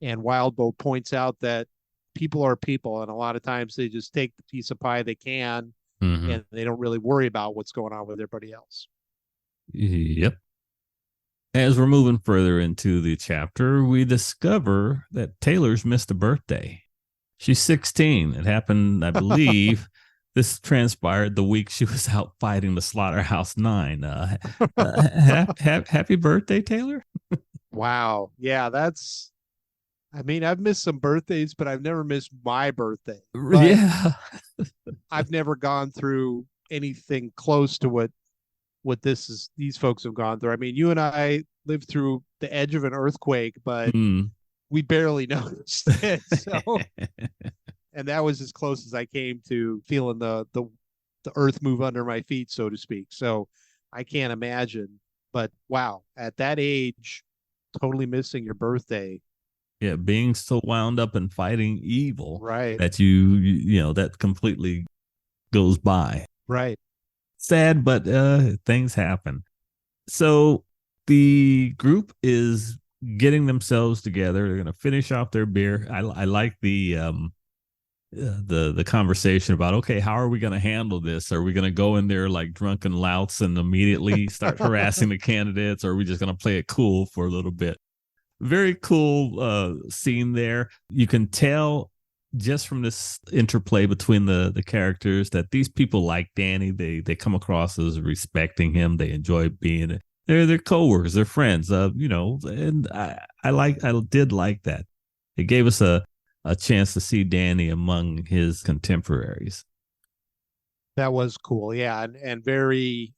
And Wildbow points out that people are people, and a lot of times they just take the piece of pie they can, and they don't really worry about what's going on with everybody else. Yep. As we're moving further into the chapter, we discover that Taylor's missed a birthday. She's 16. It happened, I believe, this transpired the week she was out fighting the Slaughterhouse Nine. Happy birthday, Taylor. Wow. Yeah, I've missed some birthdays, but I've never missed my birthday. But yeah. I've never gone through anything close to what these folks have gone through. I mean, you and I lived through the edge of an earthquake, but we barely noticed it. So, and that was as close as I came to feeling the earth move under my feet, so to speak. So I can't imagine, but wow, at that age, totally missing your birthday. Yeah, being so wound up in fighting evil, right? That that completely goes by. Right. Sad, but things happen. So the group is getting themselves together. They're going to finish off their beer. I like the conversation about, okay, how are we going to handle this? Are we going to go in there like drunken louts and immediately start harassing the candidates, or are we just going to play it cool for a little bit? Very cool scene there. You can tell just from this interplay between the characters that these people like Danny. They come across as respecting him. They enjoy being they're coworkers, they're friends. And I did like that. It gave us a chance to see Danny among his contemporaries. That was cool. Yeah. And very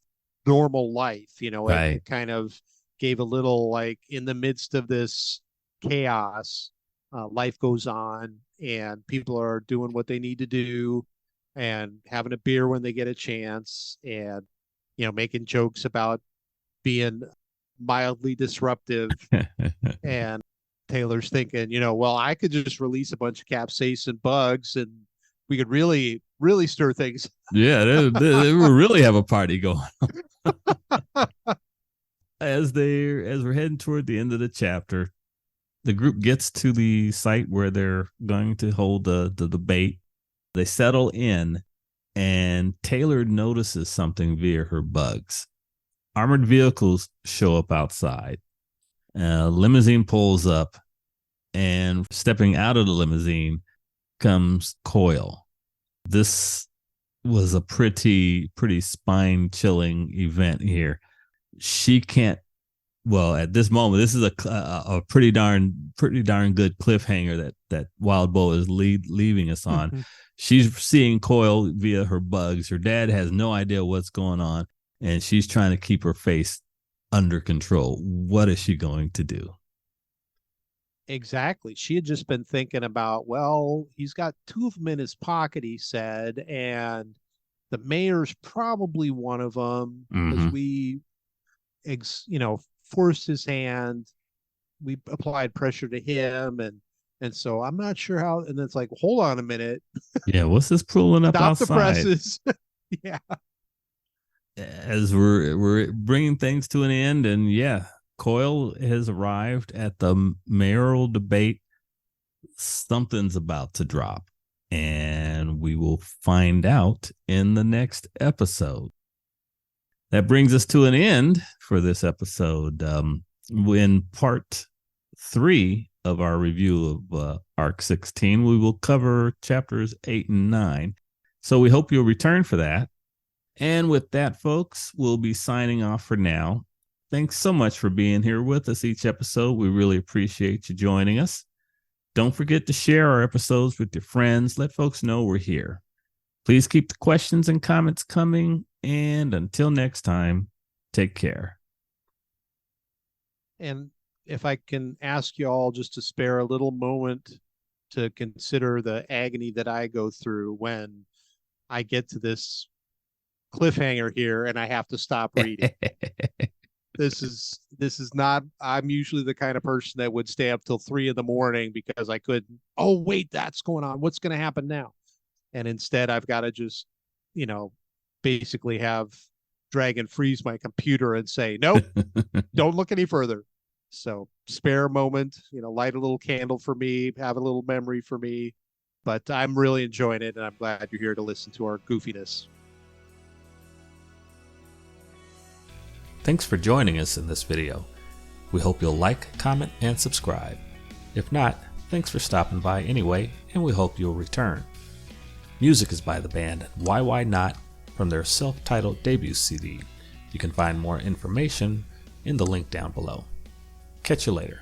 normal life. Right. It kind of gave a little like in the midst of this chaos, life goes on and people are doing what they need to do and having a beer when they get a chance and, making jokes about being mildly disruptive. And Taylor's thinking, well, I could just release a bunch of capsaicin bugs and we could really, really stir things. Yeah, they will really have a party going. As we're heading toward the end of the chapter, the group gets to the site where they're going to hold the debate. They settle in, and Taylor notices something via her bugs. Armored vehicles show up outside. Limousine pulls up, and stepping out of the limousine comes Coyle. This was a pretty spine-chilling event here. She can't. Well, at this moment, this is a pretty darn good cliffhanger that Wildbow is leaving us on. She's seeing Coyle via her bugs. Her dad has no idea what's going on, and she's trying to keep her face under control. What is she going to do? Exactly. She had just been thinking about, well, he's got two of them in his pocket, he said, and the mayor's probably one of them because we, forced his hand. We applied pressure to him, and so I'm not sure how. And it's like, hold on a minute. Yeah, what's this pulling up Stop outside? the presses. Yeah. As we're bringing things to an end, and yeah, Coyle has arrived at the mayoral debate. Something's about to drop, and we will find out in the next episode. That brings us to an end for this episode. In part 3 of our review of Arc 16, we will cover chapters 8 and 9. So we hope you'll return for that. And with that, folks, we'll be signing off for now. Thanks so much for being here with us each episode. We really appreciate you joining us. Don't forget to share our episodes with your friends. Let folks know we're here. Please keep the questions and comments coming. And until next time, take care. And if I can ask you all just to spare a little moment to consider the agony that I go through when I get to this cliffhanger here and I have to stop reading. This is not, I'm usually the kind of person that would stay up till 3 a.m. because I couldn't, oh wait, that's going on. What's going to happen now? And instead I've got to just, basically have Dragon freeze my computer and say, nope, don't look any further. So spare a moment, light a little candle for me, have a little memory for me, but I'm really enjoying it. And I'm glad you're here to listen to our goofiness. Thanks for joining us in this video. We hope you'll like, comment, and subscribe. If not, thanks for stopping by anyway, and we hope you'll return. Music is by the band YYNOT from their self-titled debut CD. You can find more information in the link down below. Catch you later.